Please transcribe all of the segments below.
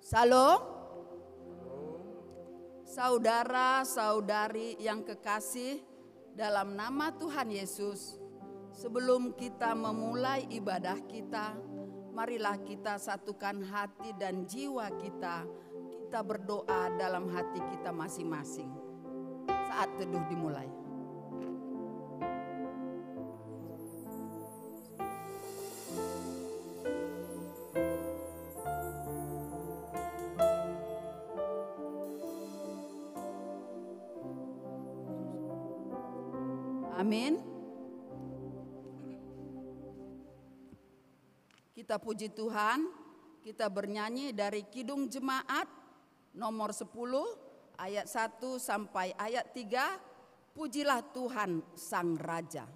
Salam, saudara-saudari yang kekasih dalam nama Tuhan Yesus. Sebelum kita memulai ibadah kita, marilah kita satukan hati dan jiwa kita. Kita berdoa dalam hati kita masing-masing. Saat teduh dimulai. Amin. Kita puji Tuhan, kita bernyanyi dari Kidung Jemaat nomor 10 ayat 1 sampai ayat 3. Pujilah Tuhan Sang Raja.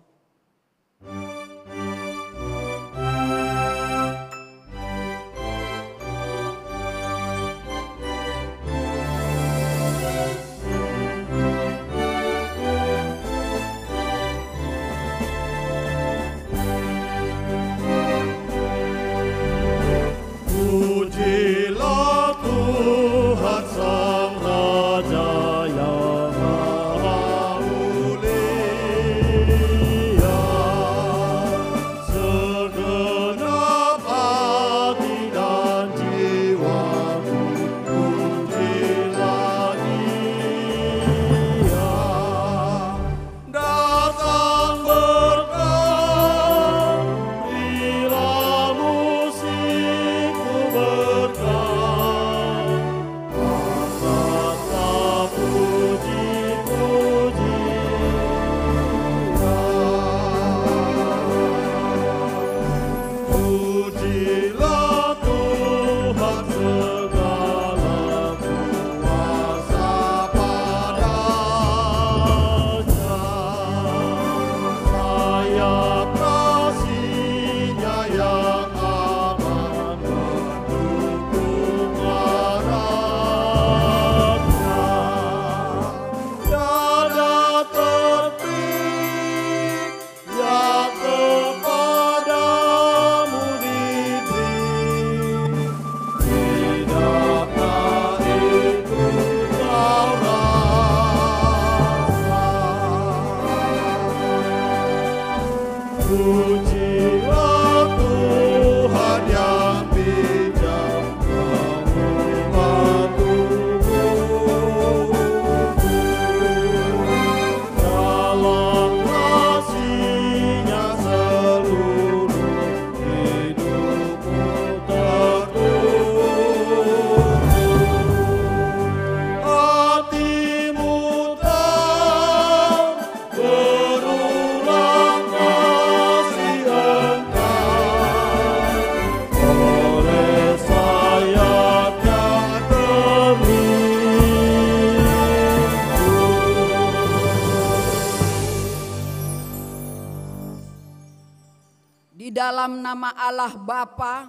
Dalam nama Allah Bapa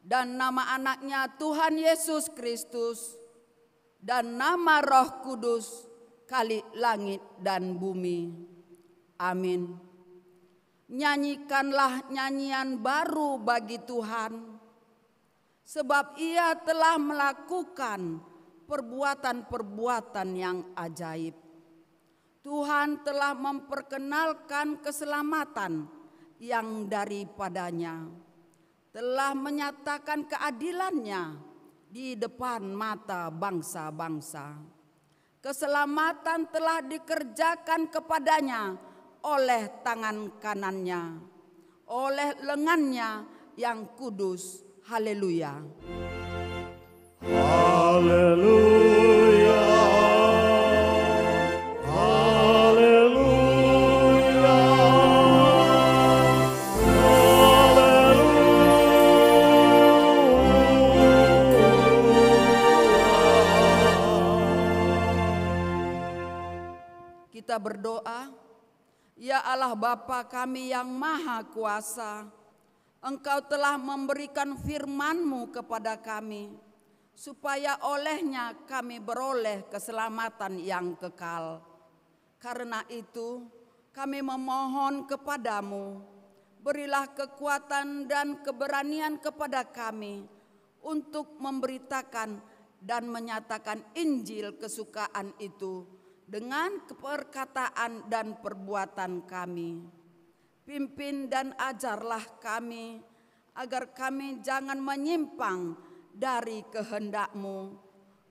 dan nama anaknya Tuhan Yesus Kristus dan nama Roh Kudus, kali langit dan bumi. Amin. Nyanyikanlah nyanyian baru bagi Tuhan, sebab Ia telah melakukan perbuatan-perbuatan yang ajaib. Tuhan telah memperkenalkan keselamatan yang daripadanya, telah menyatakan keadilannya di depan mata bangsa-bangsa. Keselamatan telah dikerjakan kepadanya oleh tangan kanannya, oleh lengannya yang kudus. Haleluya. Haleluya. Kita berdoa, ya Allah Bapa kami yang Maha Kuasa, Engkau telah memberikan firman-Mu kepada kami, supaya olehnya kami beroleh keselamatan yang kekal. Karena itu kami memohon kepadamu, berilah kekuatan dan keberanian kepada kami, untuk memberitakan dan menyatakan Injil kesukaan itu dengan perkataan dan perbuatan kami. Pimpin dan ajarlah kami agar kami jangan menyimpang dari kehendak-Mu,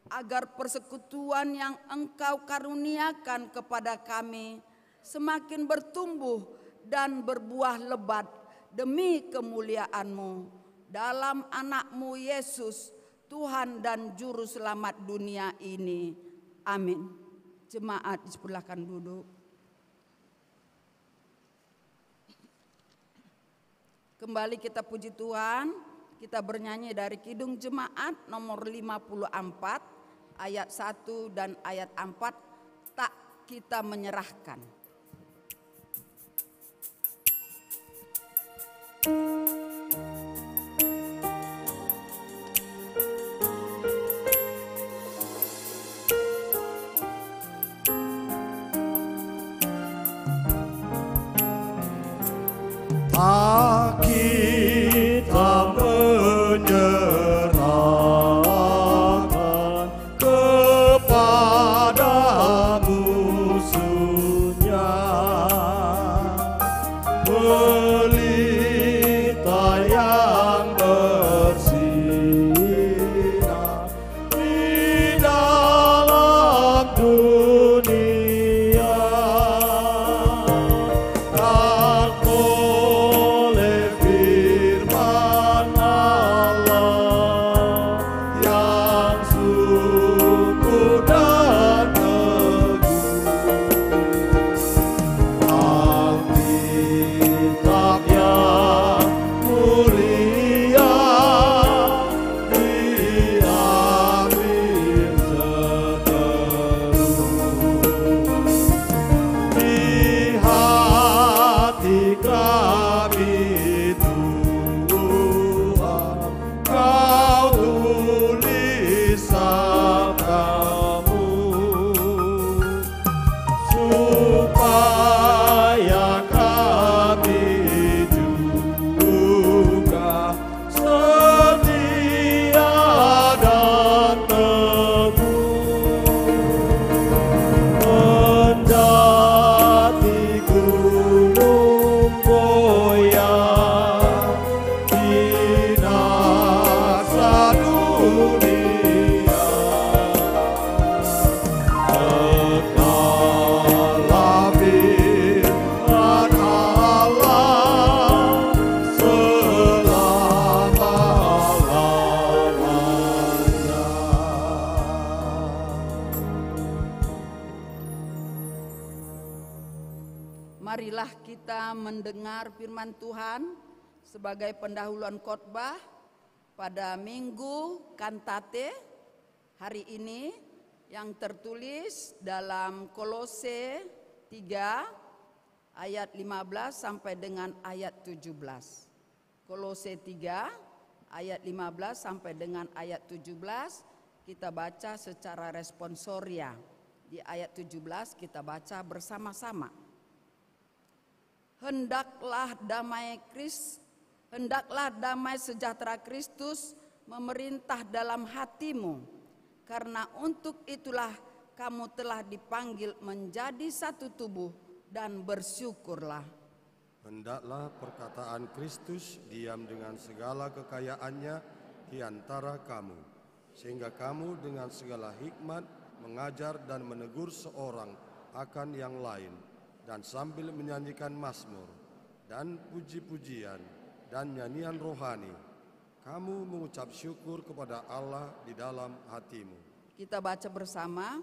agar persekutuan yang Engkau karuniakan kepada kami semakin bertumbuh dan berbuah lebat demi kemuliaan-Mu. Dalam anak-Mu Yesus, Tuhan dan Juru Selamat dunia ini. Amin. Jemaat dipersilakan duduk. Kembali kita puji Tuhan, kita bernyanyi dari Kidung Jemaat nomor 54 ayat 1 dan ayat 4, tak kita menyerahkan. Tak kita menyerahkan kepada musuhnya, pelita yang bersinar di dalam dunia. Marilah kita mendengar firman Tuhan sebagai pendahuluan khotbah pada Minggu Kantate hari ini yang tertulis dalam Kolose 3 ayat 15 sampai dengan ayat 17. Kolose 3 ayat 15 sampai dengan ayat 17 kita baca secara responsoria. Di ayat 17 kita baca bersama-sama. Hendaklah damai sejahtera Kristus memerintah dalam hatimu, karena untuk itulah kamu telah dipanggil menjadi satu tubuh dan bersyukurlah. Hendaklah perkataan Kristus diam dengan segala kekayaannya di antara kamu, sehingga kamu dengan segala hikmat mengajar dan menegur seorang akan yang lain, dan sambil menyanyikan mazmur dan puji-pujian dan nyanyian rohani, kamu mengucap syukur kepada Allah di dalam hatimu. Kita baca bersama.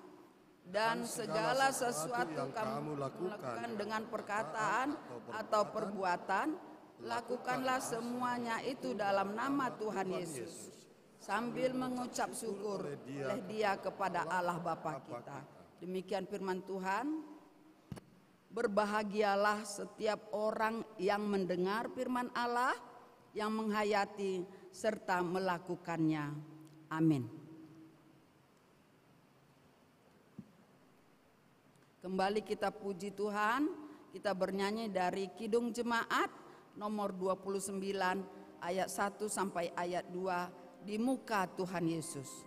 Dan segala sesuatu yang kamu lakukan dengan perkataan atau perbuatan, lakukanlah semuanya itu dalam nama Tuhan Yesus, sambil mengucap syukur oleh Dia kepada Allah Bapa kita. Demikian firman Tuhan. Berbahagialah setiap orang yang mendengar firman Allah, yang menghayati serta melakukannya. Amin. Kembali kita puji Tuhan, kita bernyanyi dari Kidung Jemaat nomor 29 ayat 1 sampai ayat 2, di muka Tuhan Yesus.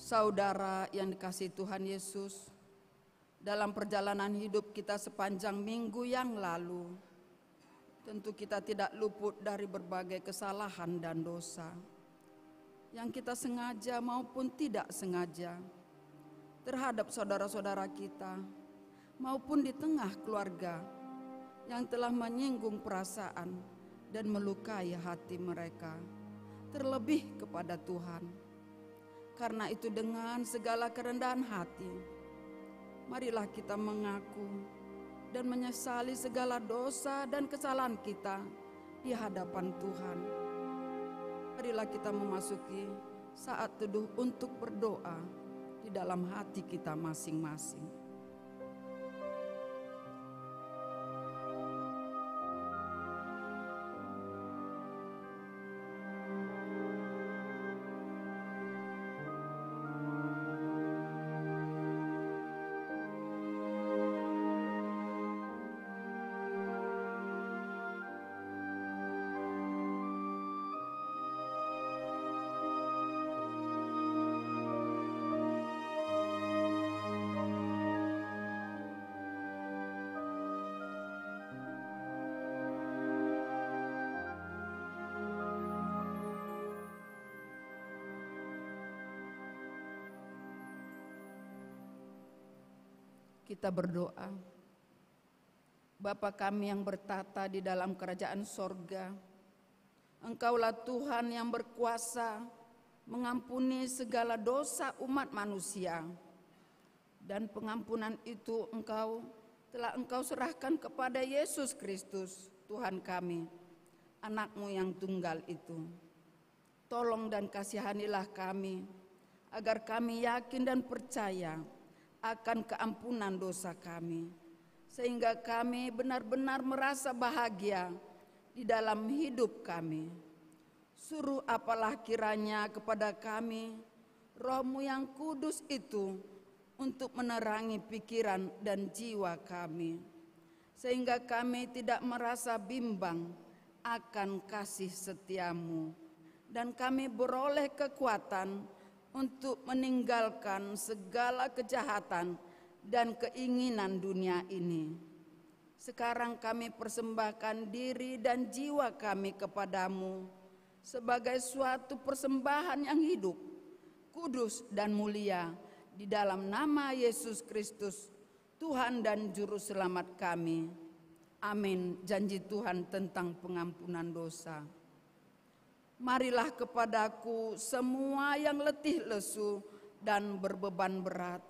Saudara yang dikasihi Tuhan Yesus, dalam perjalanan hidup kita sepanjang minggu yang lalu, tentu kita tidak luput dari berbagai kesalahan dan dosa yang kita sengaja maupun tidak sengaja terhadap saudara-saudara kita maupun di tengah keluarga yang telah menyinggung perasaan dan melukai hati mereka, terlebih kepada Tuhan. Karena itu dengan segala kerendahan hati, marilah kita mengaku dan menyesali segala dosa dan kesalahan kita di hadapan Tuhan. Marilah kita memasuki saat teduh untuk berdoa di dalam hati kita masing-masing. Kita berdoa. Bapa kami yang bertata di dalam kerajaan sorga, Engkaulah Tuhan yang berkuasa mengampuni segala dosa umat manusia. Dan pengampunan itu telah Engkau serahkan kepada Yesus Kristus, Tuhan kami, Anak-Mu yang tunggal itu. Tolong dan kasihanilah kami, agar kami yakin dan percaya akan keampunan dosa kami, sehingga kami benar-benar merasa bahagia di dalam hidup kami. Suruh apalah kiranya kepada kami Roh-Mu yang kudus itu untuk menerangi pikiran dan jiwa kami, sehingga kami tidak merasa bimbang akan kasih setia-Mu, dan kami beroleh kekuatan untuk meninggalkan segala kejahatan dan keinginan dunia ini. Sekarang kami persembahkan diri dan jiwa kami kepadamu sebagai suatu persembahan yang hidup, kudus dan mulia di dalam nama Yesus Kristus, Tuhan dan Juru Selamat kami. Amin. Janji Tuhan tentang pengampunan dosa. Marilah kepadaku semua yang letih lesu dan berbeban berat.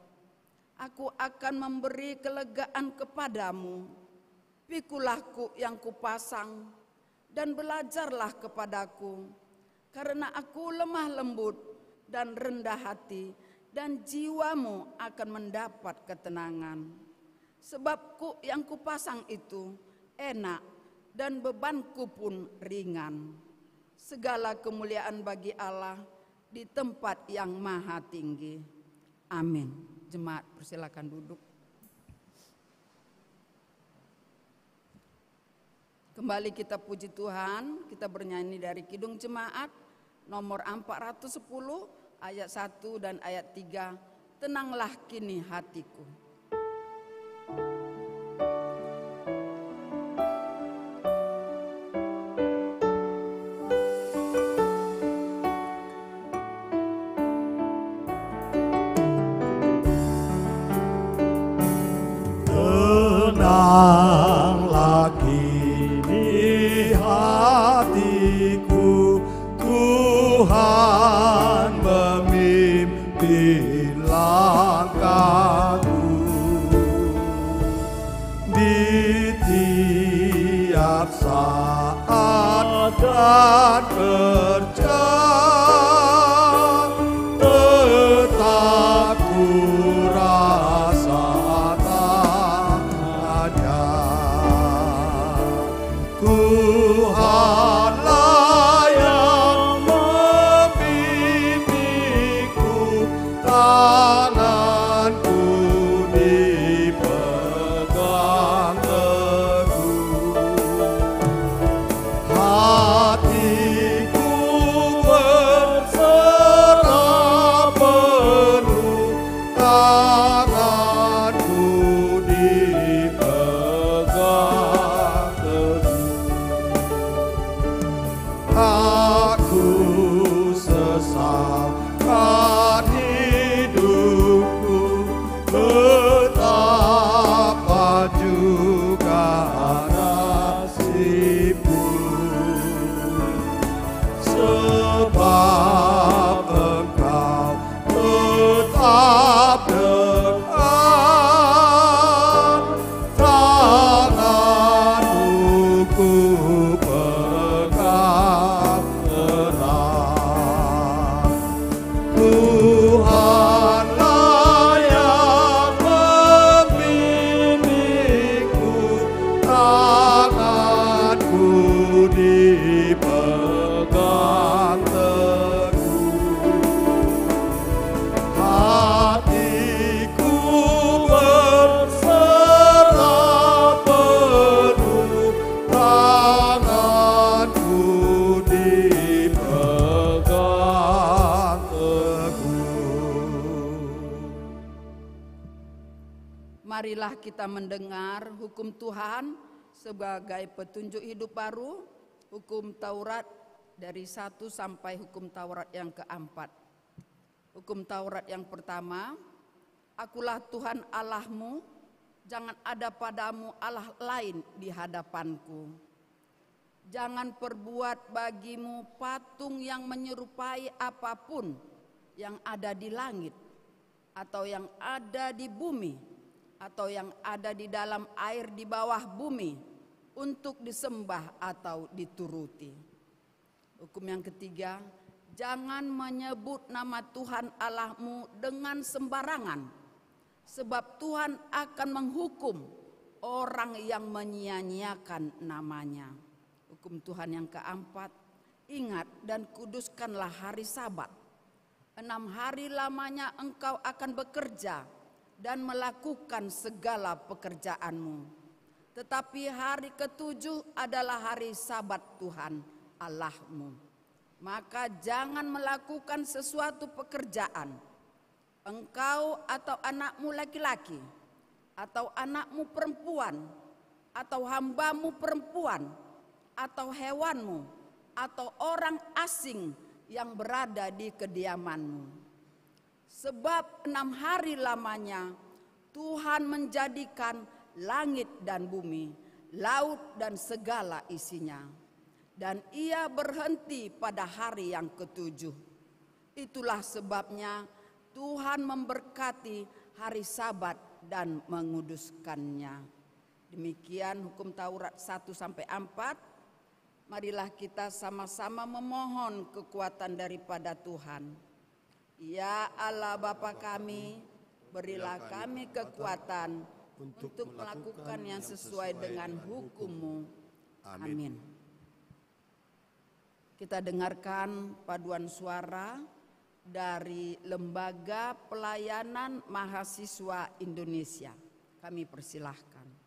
Aku akan memberi kelegaan kepadamu. Pikulah yang kupasang dan belajarlah kepadaku. Karena aku lemah lembut dan rendah hati, dan jiwamu akan mendapat ketenangan. Sebab yang kupasang itu enak dan bebanku pun ringan. Segala kemuliaan bagi Allah di tempat yang maha tinggi. Amin. Jemaat persilakan duduk. Kembali kita puji Tuhan, kita bernyanyi dari Kidung Jemaat nomor 410 ayat 1 dan ayat 3. Tenanglah kini hatiku. Tenanglah kini hatiku, Tuhan memimpin langkahku di tiap saat dan kerja. Tetap ku rasa Tuhanlah yang membimbingku, tanganku dipegang teguh. Hatiku berserah penuh, tanganku dipegang teguh. Aku sesalkan hidupku, betapa juga nasibku. Sebab Engkau tetap dekat, tanganmu ku pegang erat. Tuhanlah yang membimbingku, tanganku dipegang teguh. Hatiku berserah penuh, tanganku dipegang teguh. Marilah kita mendengar hukum Tuhan sebagai petunjuk hidup baru, hukum Taurat dari 1 sampai hukum Taurat yang keempat. Hukum Taurat yang pertama, akulah Tuhan Allahmu, jangan ada padamu Allah lain di hadapanku. Jangan perbuat bagimu patung yang menyerupai apapun yang ada di langit, atau yang ada di bumi, atau yang ada di dalam air di bawah bumi, untuk disembah atau dituruti. Hukum yang ketiga, jangan menyebut nama Tuhan Allahmu dengan sembarangan, sebab Tuhan akan menghukum orang yang menyia-nyiakan namanya. Hukum Tuhan yang keempat, ingat dan kuduskanlah hari Sabat. 6 hari lamanya engkau akan bekerja dan melakukan segala pekerjaanmu. Tetapi hari ke-7 adalah hari Sabat Tuhan Allahmu. Maka jangan melakukan sesuatu pekerjaan, engkau atau anakmu laki-laki, atau anakmu perempuan, atau hambamu perempuan, atau hewanmu, atau orang asing yang berada di kediamanmu. Sebab 6 hari lamanya Tuhan menjadikan langit dan bumi, laut dan segala isinya. Dan ia berhenti pada hari yang ke-7. Itulah sebabnya Tuhan memberkati hari Sabat dan menguduskannya. Demikian hukum Taurat 1 sampai 4. Marilah kita sama-sama memohon kekuatan daripada Tuhan. Ya Allah Bapa kami, berilah kami kekuatan untuk melakukan yang sesuai dengan hukum-Mu. Amin. Kita dengarkan paduan suara dari Lembaga Pelayanan Mahasiswa Indonesia. Kami persilahkan.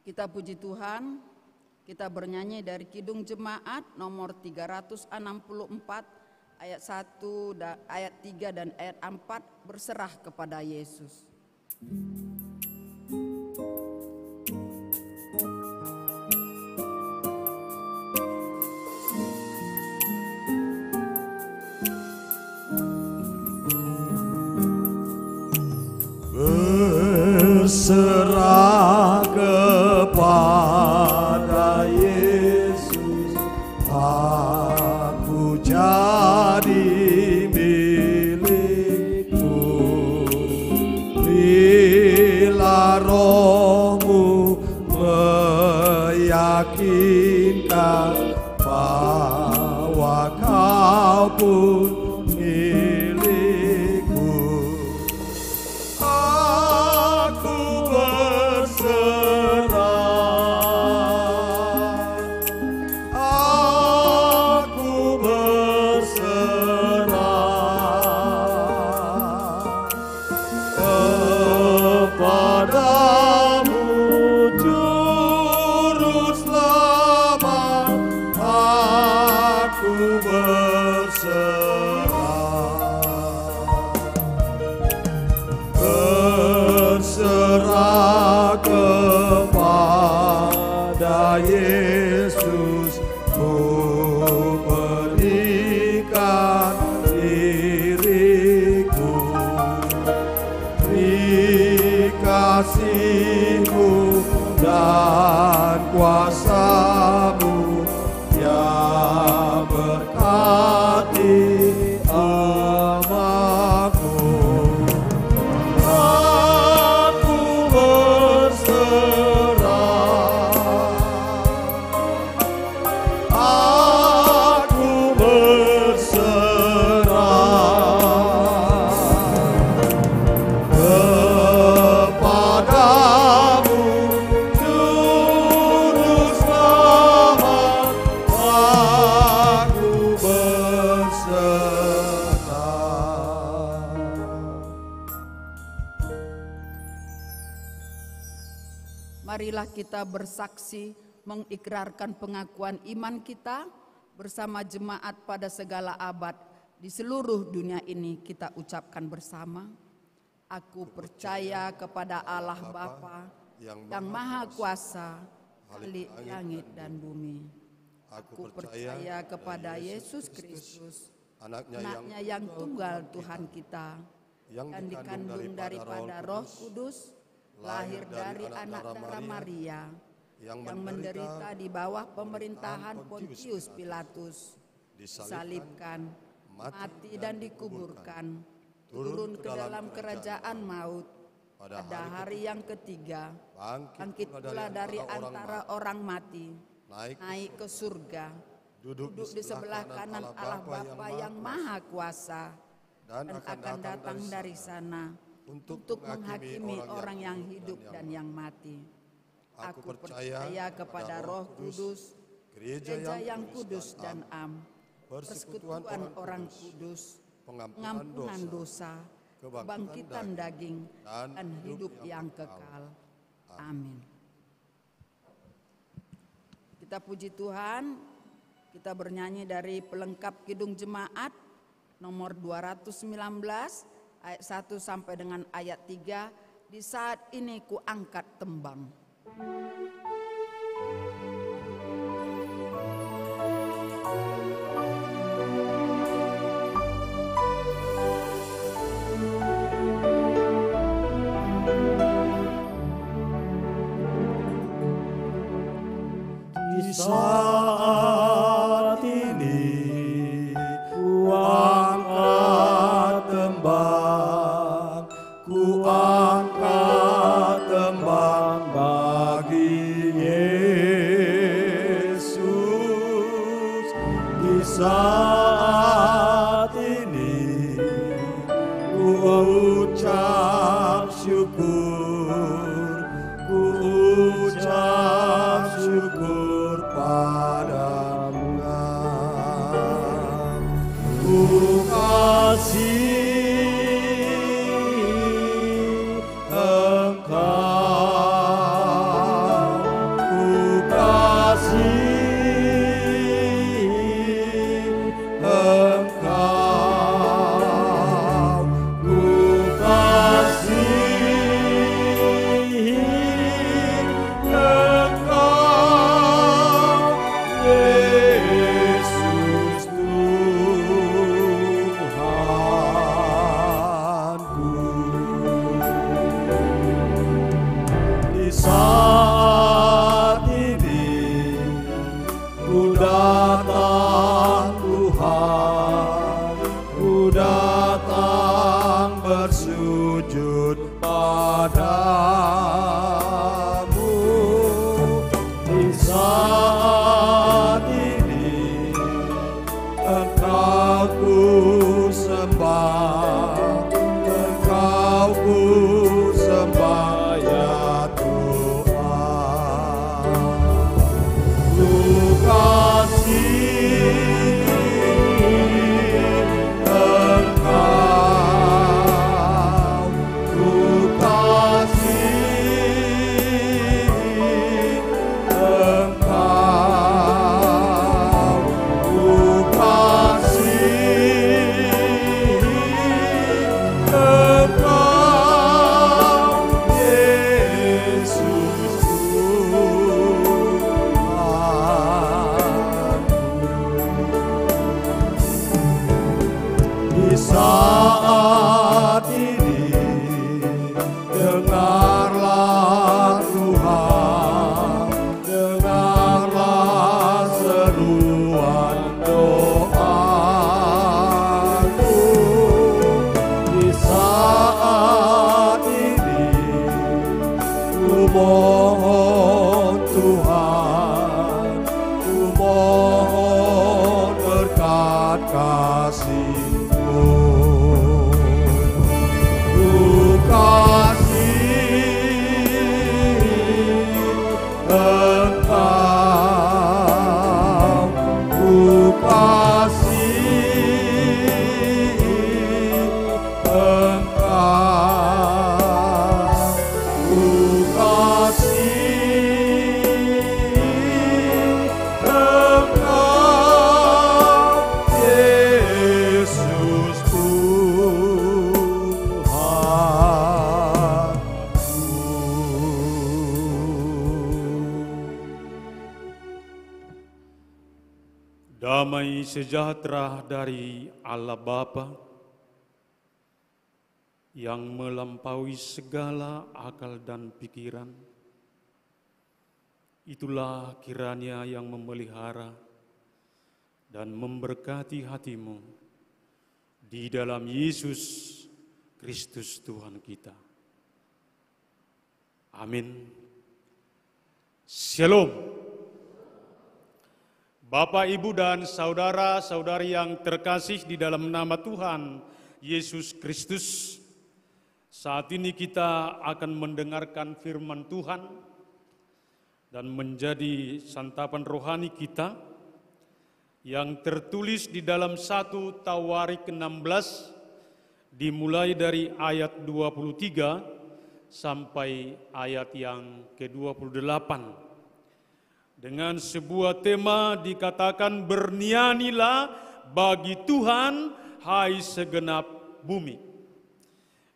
Kita puji Tuhan, kita bernyanyi dari Kidung Jemaat nomor 364 ayat 1, ayat 3 dan ayat 4, berserah kepada Yesus. Berserah kepada Yesus, aku jadi milikmu. Bila rohmu meyakinkan bahwa kau pun berserah. marilah kita bersaksi mengikrarkan pengakuan iman kita bersama jemaat pada segala abad di seluruh dunia ini. Kita ucapkan bersama. Aku percaya kepada Allah Bapa yang Maha Kuasa, Khalik langit dan bumi. Aku percaya kepada Yesus Kristus, anaknya yang tunggal Tuhan kita, yang dikandung daripada Roh Kudus, lahir dari anak darah Maria, yang menderita di bawah pemerintahan Pontius Pilatus, disalibkan, mati dan dikuburkan, turun ke dalam kerajaan maut, pada hari yang ketiga, bangkit pula dari antara orang mati, naik ke surga, duduk di sebelah kanan Allah Bapa yang Maha Kuasa, dan akan datang dari sana untuk menghakimi orang yang hidup dan yang mati. Aku percaya kepada Roh Kudus, gereja yang kudus dan am, persekutuan orang kudus, pengampunan dosa, kebangkitan daging, dan hidup yang kekal. Amin. Kita puji Tuhan, kita bernyanyi dari pelengkap Kidung Jemaat nomor 219 ayat 1 sampai dengan ayat 3. Di saat ini ku angkat tembang. Di saat ini ku angkat tembang, ku angkat tembang bagi Yesus. Di saat ini ku ucap syukur, ku ucap syukur padamu. Ku kasih Engkau, ku kasih Engkau, ku kasih Engkau, Yesus Tuhanku. Di saat ini ku datang Tuhan, ku datang bersujud padamu. Di saat ini Engkau ku sembah, Engkau ku sembah ya Tuhan. Ku kasih Engkau, ku kasih Engkau, ku kasih Engkau, Yesus Tuhan. Di saat ini dengarlah Tuhan, dengarlah seruan doaku. Di saat ini ku mohon Tuhan, ku mohon berkat kasih-Mu. Ku kasih Engkau, ku kasih Engkau, ku kasih sejahtera dari Allah Bapa yang melampaui segala akal dan pikiran, itulah kiranya yang memelihara dan memberkati hatimu di dalam Yesus Kristus Tuhan kita. Amin. Shalom. Bapak, Ibu, dan saudara-saudari yang terkasih di dalam nama Tuhan Yesus Kristus, saat ini kita akan mendengarkan firman Tuhan dan menjadi santapan rohani kita yang tertulis di dalam 1 Tawarik 16 dimulai dari ayat 23 sampai ayat yang ke-28 dengan sebuah tema dikatakan, "Bernyanyilah bagi Tuhan, hai segenap bumi."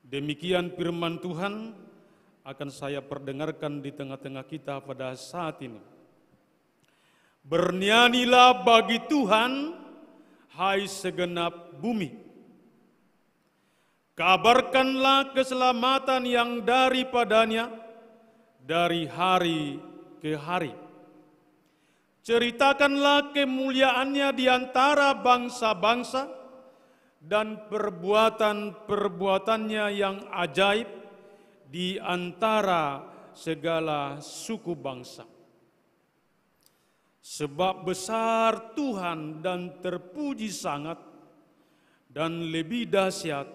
Demikian firman Tuhan akan saya perdengarkan di tengah-tengah kita pada saat ini. Bernyanyilah bagi Tuhan, hai segenap bumi. Kabarkanlah keselamatan yang daripadanya dari hari ke hari. Ceritakanlah kemuliaannya di antara bangsa-bangsa dan perbuatan-perbuatannya yang ajaib di antara segala suku bangsa. Sebab besar Tuhan dan terpuji sangat, dan lebih dahsyat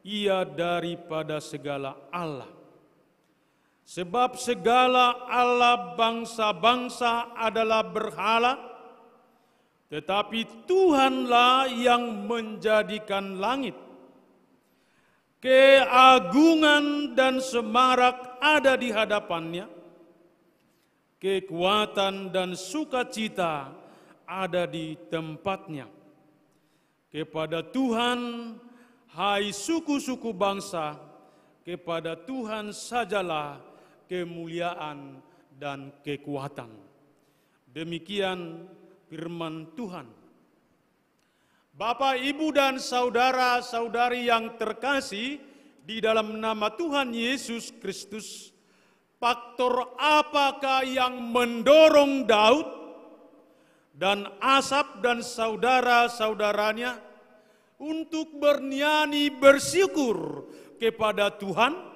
Ia daripada segala Allah. Sebab segala Allah bangsa-bangsa adalah berhala, tetapi Tuhanlah yang menjadikan langit. Keagungan dan semarak ada di hadapannya, kekuatan dan sukacita ada di tempatnya. Kepada Tuhan, hai suku-suku bangsa, kepada Tuhan sajalah kemuliaan dan kekuatan. Demikian firman Tuhan. Bapak, Ibu, dan saudara-saudari yang terkasih di dalam nama Tuhan Yesus Kristus, faktor apakah yang mendorong Daud dan Asaf dan saudara-saudaranya untuk bernyanyi bersyukur kepada Tuhan?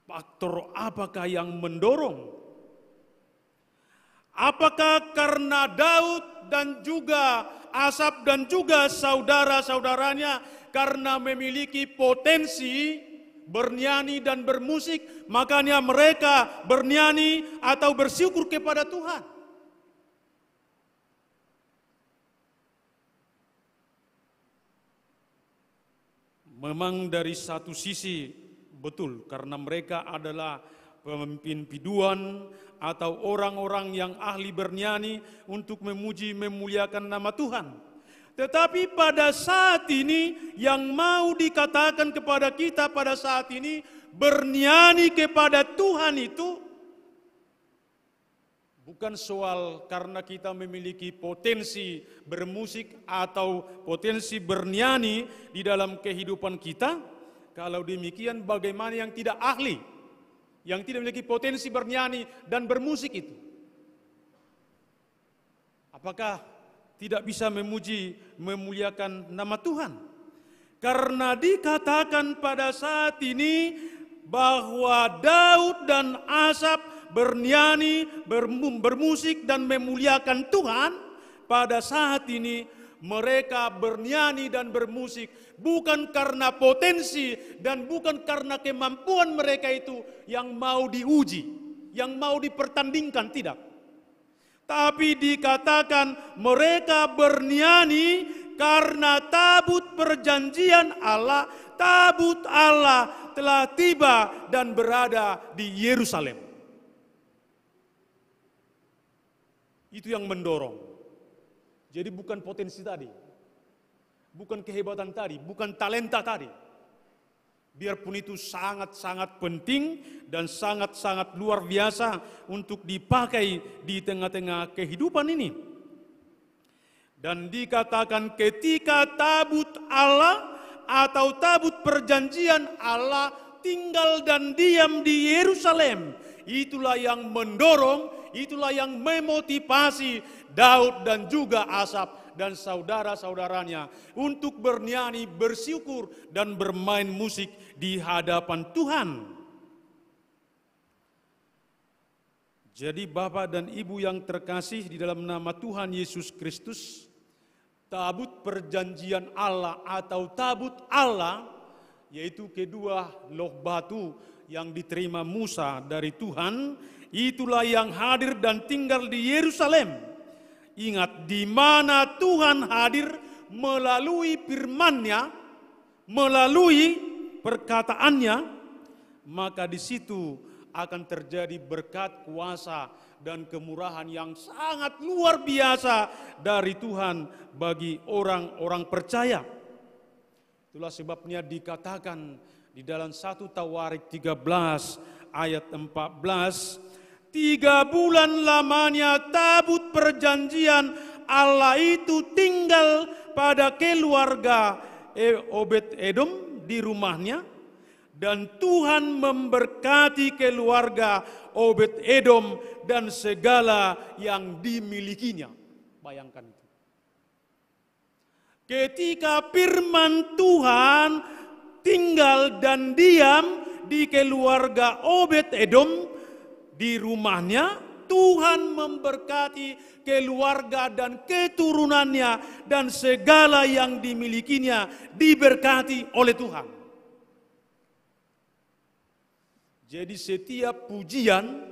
Faktor apakah yang mendorong? Apakah karena Daud dan juga Asaf dan juga saudara-saudaranya karena memiliki potensi bernyanyi dan bermusik, makanya mereka bernyanyi atau bersyukur kepada Tuhan? Memang dari satu sisi betul, karena mereka adalah pemimpin biduan atau orang-orang yang ahli bernyanyi untuk memuji memuliakan nama Tuhan. Tetapi pada saat ini yang mau dikatakan kepada kita pada saat ini, bernyanyi kepada Tuhan itu bukan soal karena kita memiliki potensi bermusik atau potensi bernyanyi di dalam kehidupan kita. Kalau demikian, bagaimana yang tidak ahli, yang tidak memiliki potensi bernyanyi dan bermusik itu? Apakah tidak bisa memuji, memuliakan nama Tuhan? Karena dikatakan pada saat ini bahwa Daud dan Asaf bernyanyi, bermusik dan memuliakan Tuhan. Pada saat ini mereka bernyanyi dan bermusik bukan karena potensi dan bukan karena kemampuan mereka itu yang mau diuji, yang mau dipertandingkan, tidak. Tapi dikatakan mereka bernyanyi karena tabut perjanjian Allah, tabut Allah telah tiba dan berada di Yerusalem. Itu yang mendorong. Jadi bukan potensi tadi, bukan kehebatan tadi, bukan talenta tadi. Biarpun itu sangat-sangat penting dan sangat-sangat luar biasa untuk dipakai di tengah-tengah kehidupan ini. Dan dikatakan ketika tabut Allah atau tabut perjanjian Allah tinggal dan diam di Yerusalem, itulah yang mendorong, itulah yang memotivasi Daud dan juga Asaf dan saudara-saudaranya untuk bernyanyi, bersyukur, dan bermain musik di hadapan Tuhan. Jadi Bapak dan Ibu yang terkasih di dalam nama Tuhan Yesus Kristus, tabut perjanjian Allah atau tabut Allah, yaitu kedua loh batu yang diterima Musa dari Tuhan, itulah yang hadir dan tinggal di Yerusalem. Ingat, di mana Tuhan hadir melalui firman-Nya, melalui perkataannya, maka di situ akan terjadi berkat, kuasa, dan kemurahan yang sangat luar biasa dari Tuhan bagi orang-orang percaya. Itulah sebabnya dikatakan di dalam 1 Tawarik 13 ayat 14, 3 bulan lamanya tabut perjanjian Allah itu tinggal pada keluarga Obed-Edom di rumahnya, dan Tuhan memberkati keluarga Obed-Edom dan segala yang dimilikinya. Bayangkan itu. Ketika firman Tuhan tinggal dan diam di keluarga Obed-Edom, di rumahnya, Tuhan memberkati keluarga dan keturunannya dan segala yang dimilikinya diberkati oleh Tuhan. Jadi setiap pujian,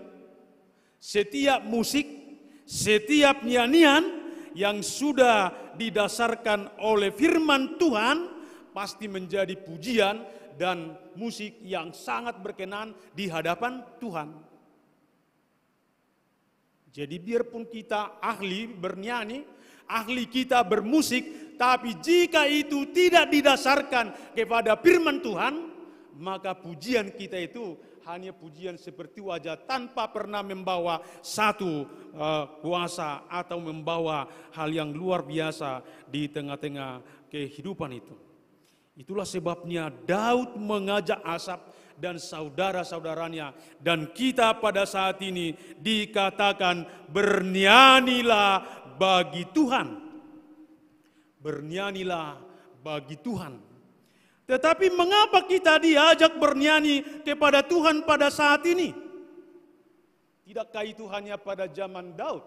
setiap musik, setiap nyanyian yang sudah didasarkan oleh firman Tuhan pasti menjadi pujian dan musik yang sangat berkenan di hadapan Tuhan. Jadi biarpun kita ahli bernyanyi, ahli kita bermusik, tapi jika itu tidak didasarkan kepada firman Tuhan, maka pujian kita itu hanya pujian seperti wajah tanpa pernah membawa satu kuasa atau membawa hal yang luar biasa di tengah-tengah kehidupan itu. Itulah sebabnya Daud mengajak Asaf dan saudara-saudaranya, dan kita pada saat ini dikatakan bernyanyilah bagi Tuhan. Bernyanyilah bagi Tuhan. Tetapi mengapa kita diajak bernyanyi kepada Tuhan pada saat ini? Tidakkah itu hanya pada zaman Daud?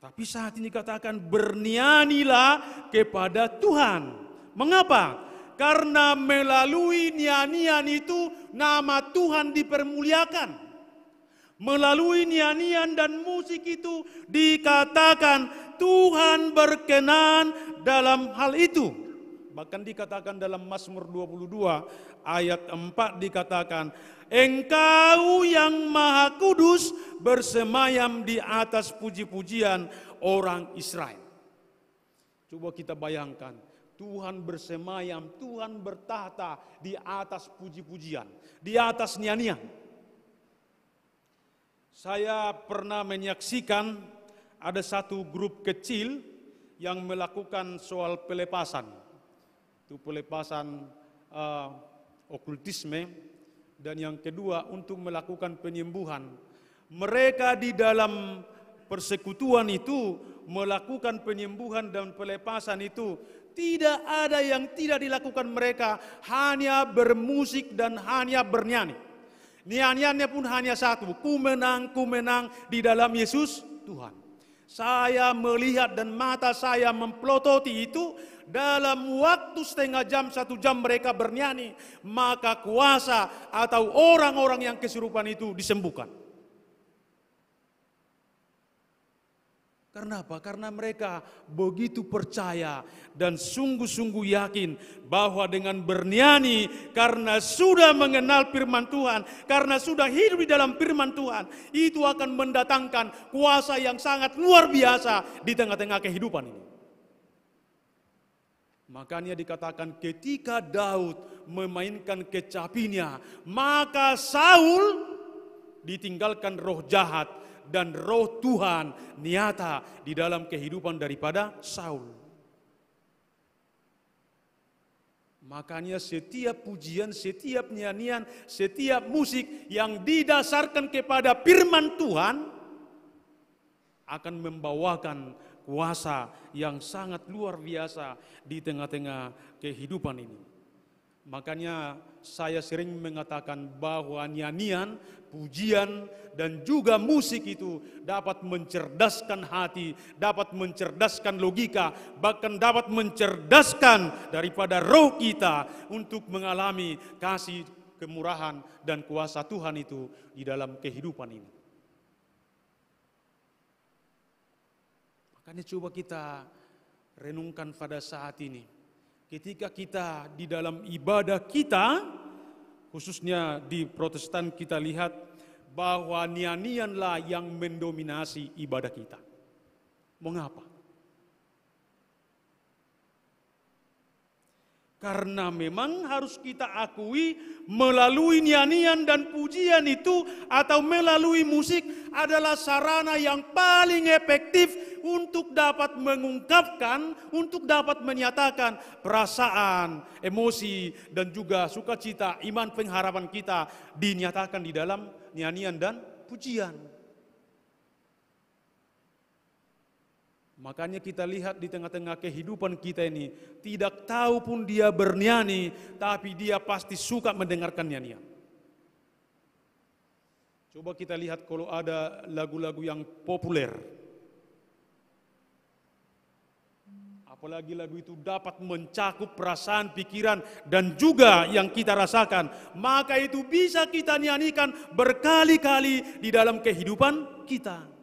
Tapi saat ini katakan bernyanyilah kepada Tuhan. Mengapa? Karena melalui nyanyian itu nama Tuhan dipermuliakan. Melalui nyanyian dan musik itu dikatakan Tuhan berkenan dalam hal itu. Bahkan dikatakan dalam Mazmur 22 ayat 4 dikatakan, Engkau yang Maha Kudus bersemayam di atas puji-pujian orang Israel. Coba kita bayangkan, Tuhan bersemayam, Tuhan bertahta di atas puji-pujian, di atas nyanyian. Saya pernah menyaksikan ada satu grup kecil yang melakukan soal pelepasan. Itu pelepasan okultisme, dan yang kedua untuk melakukan penyembuhan. Mereka di dalam persekutuan itu melakukan penyembuhan dan pelepasan itu. Tidak ada yang tidak dilakukan mereka, hanya bermusik dan hanya bernyanyi. Nyanyiannya pun hanya satu, ku menang di dalam Yesus Tuhan. Saya melihat dan mata saya memplototi itu, dalam waktu setengah jam, 1 jam mereka bernyanyi, maka kuasa atau orang-orang yang kesurupan itu disembuhkan. Karena apa? Karena mereka begitu percaya dan sungguh-sungguh yakin bahwa dengan bernyanyi, karena sudah mengenal firman Tuhan, karena sudah hidup di dalam firman Tuhan, itu akan mendatangkan kuasa yang sangat luar biasa di tengah-tengah kehidupan ini. Makanya dikatakan ketika Daud memainkan kecapinya, maka Saul ditinggalkan roh jahat dan roh Tuhan nyata di dalam kehidupan daripada Saul. Makanya setiap pujian, setiap nyanyian, setiap musik yang didasarkan kepada firman Tuhan akan membawakan kuasa yang sangat luar biasa di tengah-tengah kehidupan ini. Makanya saya sering mengatakan bahwa nyanyian, pujian, dan juga musik itu dapat mencerdaskan hati, dapat mencerdaskan logika, bahkan dapat mencerdaskan daripada roh kita untuk mengalami kasih, kemurahan, dan kuasa Tuhan itu di dalam kehidupan ini. Makanya coba kita renungkan pada saat ini. Ketika kita di dalam ibadah kita, khususnya di Protestan kita lihat bahwa nyanyianlah yang mendominasi ibadah kita. Mengapa? Karena memang harus kita akui melalui nyanyian dan pujian itu atau melalui musik adalah sarana yang paling efektif untuk dapat mengungkapkan, untuk dapat menyatakan perasaan, emosi, dan juga sukacita, iman, pengharapan kita dinyatakan di dalam nyanyian dan pujian. Makanya kita lihat di tengah-tengah kehidupan kita ini, tidak tahu pun dia bernyanyi, tapi dia pasti suka mendengarkan nyanyian. Coba kita lihat kalau ada lagu-lagu yang populer. Apalagi lagu itu dapat mencakup perasaan, pikiran, dan juga yang kita rasakan. Maka itu bisa kita nyanyikan berkali-kali di dalam kehidupan kita.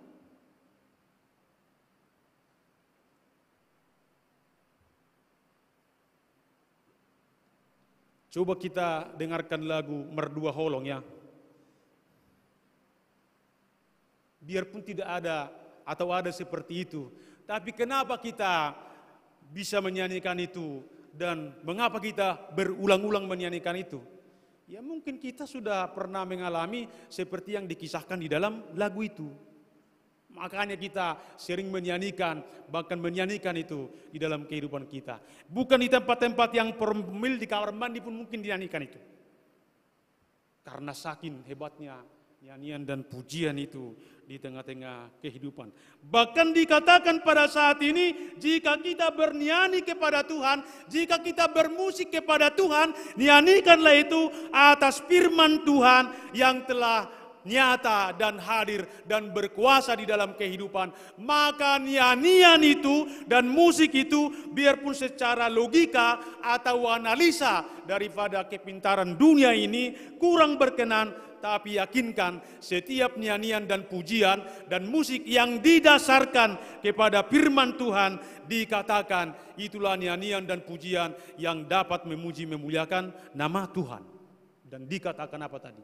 Coba kita dengarkan lagu Merdua Holong ya. Biarpun tidak ada atau ada seperti itu. Tapi kenapa kita bisa menyanyikan itu dan mengapa kita berulang-ulang menyanyikan itu? Ya mungkin kita sudah pernah mengalami seperti yang dikisahkan di dalam lagu itu. Makanya kita sering menyanyikan, bahkan menyanyikan itu di dalam kehidupan kita. Bukan di tempat-tempat yang formal, di kamar mandi pun mungkin dinyanyikan itu. Karena saking hebatnya nyanyian dan pujian itu di tengah-tengah kehidupan. Bahkan dikatakan pada saat ini, jika kita bernyanyi kepada Tuhan, jika kita bermusik kepada Tuhan, nyanyikanlah itu atas firman Tuhan yang telah nyata dan hadir dan berkuasa di dalam kehidupan. Maka nyanyian itu dan musik itu biarpun secara logika atau analisa daripada kepintaran dunia ini kurang berkenan, tapi yakinkan setiap nyanyian dan pujian dan musik yang didasarkan kepada firman Tuhan dikatakan itulah nyanyian dan pujian yang dapat memuji memuliakan nama Tuhan. Dan dikatakan apa tadi?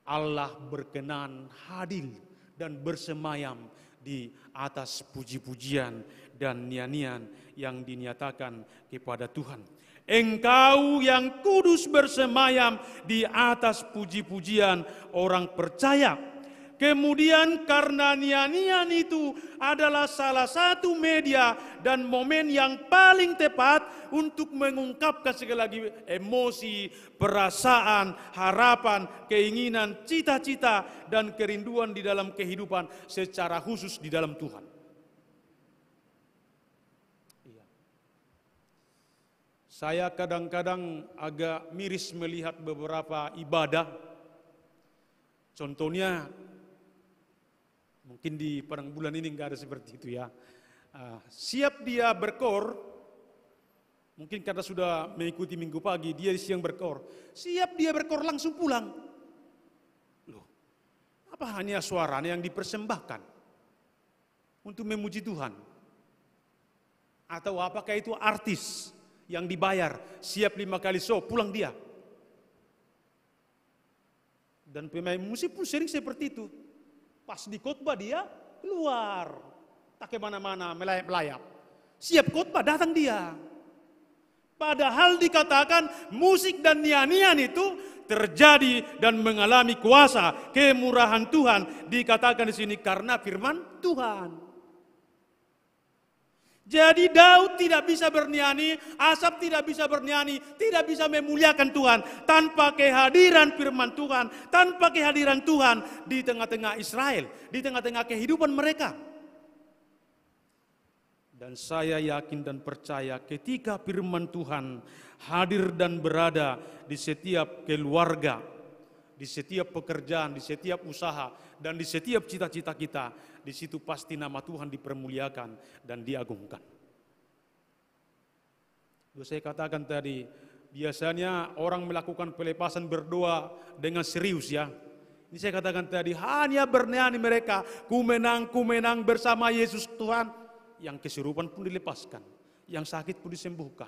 Allah berkenan hadir dan bersemayam di atas puji-pujian dan nyanyian yang dinyatakan kepada Tuhan. Engkau yang kudus bersemayam di atas puji-pujian orang percaya. Kemudian karena nyanyian itu adalah salah satu media dan momen yang paling tepat untuk mengungkapkan segala emosi, perasaan, harapan, keinginan, cita-cita, dan kerinduan di dalam kehidupan secara khusus di dalam Tuhan. Saya kadang-kadang agak miris melihat beberapa ibadah. Contohnya, mungkin di Padang Bulan ini enggak ada seperti itu ya. Siap dia berkor, mungkin karena sudah mengikuti minggu pagi, dia siang berkor. Siap dia berkor langsung pulang. Loh, apa hanya suaranya yang dipersembahkan untuk memuji Tuhan? Atau apakah itu artis yang dibayar, siap 5 kali show, pulang dia? Dan pemain musik pun sering seperti itu. Pas di khotbah dia keluar, tak kemana-mana melayap-layap. Siap khotbah, datang dia. Padahal dikatakan musik dan nyanyian itu terjadi dan mengalami kuasa kemurahan Tuhan. Dikatakan di sini karena firman Tuhan. Jadi Daud tidak bisa bernyanyi, Asaf tidak bisa bernyanyi, tidak bisa memuliakan Tuhan tanpa kehadiran firman Tuhan, tanpa kehadiran Tuhan di tengah-tengah Israel, di tengah-tengah kehidupan mereka. Dan saya yakin dan percaya ketika firman Tuhan hadir dan berada di setiap keluarga, di setiap pekerjaan, di setiap usaha, dan di setiap cita-cita kita, di situ pasti nama Tuhan dipermuliakan dan diagungkan. Saya katakan tadi, biasanya orang melakukan pelepasan berdoa dengan serius ya. Ini saya katakan tadi, hanya bernyanyi mereka, ku menang bersama Yesus Tuhan. Yang kesurupan pun dilepaskan, yang sakit pun disembuhkan.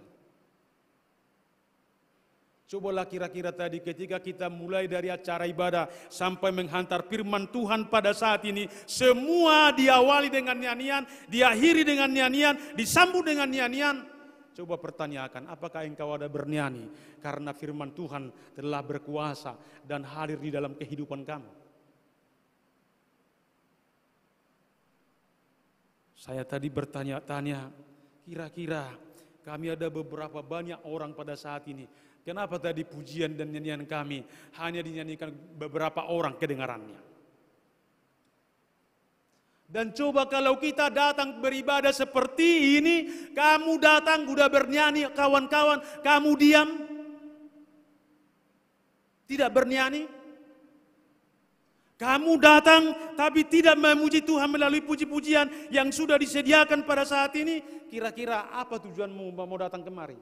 Cobalah kira-kira tadi ketika kita mulai dari acara ibadah sampai menghantar firman Tuhan pada saat ini, semua diawali dengan nyanyian, diakhiri dengan nyanyian, disambut dengan nyanyian. Coba pertanyakan, apakah engkau ada bernyanyi karena firman Tuhan telah berkuasa dan hadir di dalam kehidupan kamu? Saya tadi bertanya-tanya, kira-kira kami ada beberapa banyak orang pada saat ini. Kenapa tadi pujian dan nyanyian kami hanya dinyanyikan beberapa orang kedengarannya? Dan coba kalau kita datang beribadah seperti ini, kamu datang udah bernyanyi kawan-kawan, kamu diam, tidak bernyanyi. Kamu datang tapi tidak memuji Tuhan melalui puji-pujian yang sudah disediakan pada saat ini. Kira-kira apa tujuanmu mau datang kemari?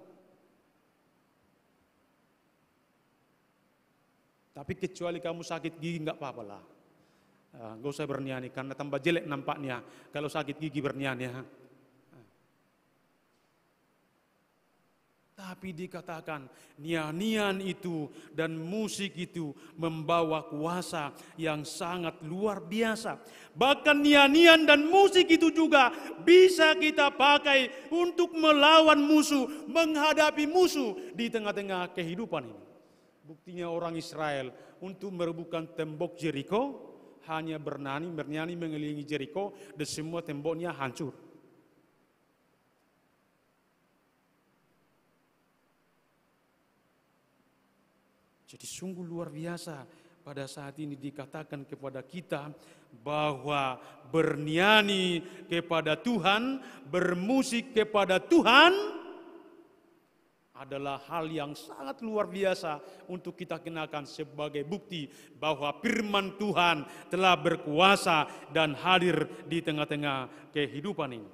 Tapi kecuali kamu sakit gigi nggak apa-apa lah. Nggak usah bernyanyi karena tambah jelek nampaknya kalau sakit gigi bernyanyi. Tapi dikatakan nyanyian itu dan musik itu membawa kuasa yang sangat luar biasa. Bahkan nyanyian dan musik itu juga bisa kita pakai untuk melawan musuh, menghadapi musuh di tengah-tengah kehidupan ini. Buktinya orang Israel untuk merebutkan tembok Jericho hanya bernyanyi mengelilingi Jericho dan semua temboknya hancur. Jadi sungguh luar biasa pada saat ini dikatakan kepada kita bahwa bernyanyi kepada Tuhan, bermusik kepada Tuhan adalah hal yang sangat luar biasa untuk kita kenakan sebagai bukti bahwa firman Tuhan telah berkuasa dan hadir di tengah-tengah kehidupan ini.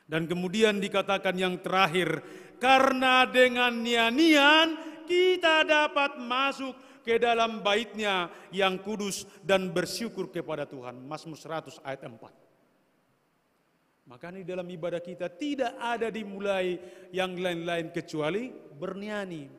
Dan kemudian dikatakan yang terakhir, karena dengan nyanyian kita dapat masuk ke dalam bait-Nya yang kudus dan bersyukur kepada Tuhan. Mazmur 100 ayat 4. Makanya di dalam ibadah kita tidak ada dimulai yang lain-lain kecuali bernyanyi.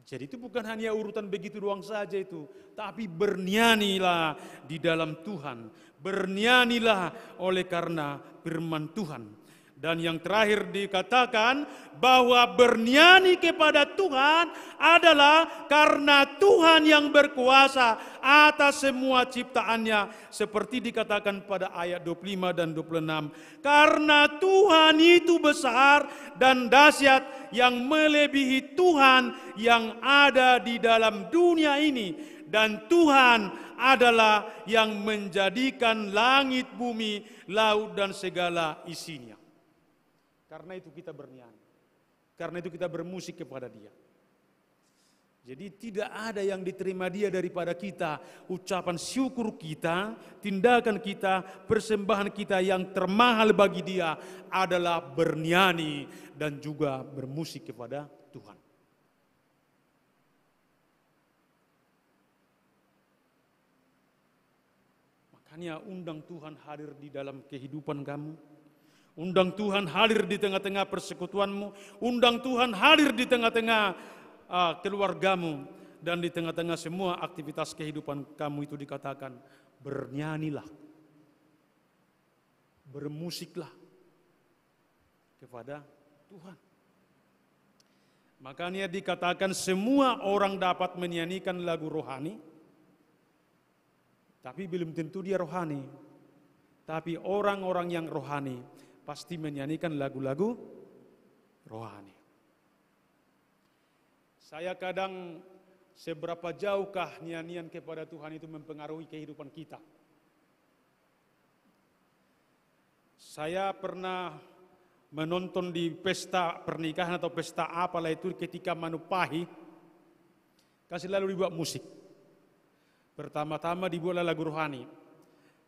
Jadi itu bukan hanya urutan begitu doang saja itu, tapi bernyanyilah di dalam Tuhan. Bernyanyilah oleh karena firman Tuhan. Dan yang terakhir dikatakan bahwa bernyanyi kepada Tuhan adalah karena Tuhan yang berkuasa atas semua ciptaannya. Seperti dikatakan pada ayat 25 dan 26. Karena Tuhan itu besar dan dahsyat yang melebihi Tuhan yang ada di dalam dunia ini. Dan Tuhan adalah yang menjadikan langit, bumi, laut dan segala isinya. Karena itu kita bernyanyi. Karena itu kita bermusik kepada Dia. Jadi tidak ada yang diterima Dia daripada kita. Ucapan syukur kita, tindakan kita, persembahan kita yang termahal bagi Dia adalah bernyanyi dan juga bermusik kepada Tuhan. Makanya undang Tuhan hadir di dalam kehidupan kamu. Undang Tuhan hadir di tengah-tengah persekutuanmu. Undang Tuhan hadir di tengah-tengah keluargamu. Dan di tengah-tengah semua aktivitas kehidupan kamu itu dikatakan bernyanyilah. bermusiklah kepada Tuhan. Makanya dikatakan semua orang dapat menyanyikan lagu rohani, tapi belum tentu dia rohani. Tapi orang-orang yang rohani pasti menyanyikan lagu-lagu rohani. Saya kadang, seberapa jauhkah nyanyian kepada Tuhan itu mempengaruhi kehidupan kita? Saya pernah menonton di pesta pernikahan atau pesta apalah itu, ketika manupahi kasih lalu dibuat musik. Pertama-tama dibuatlah lagu rohani,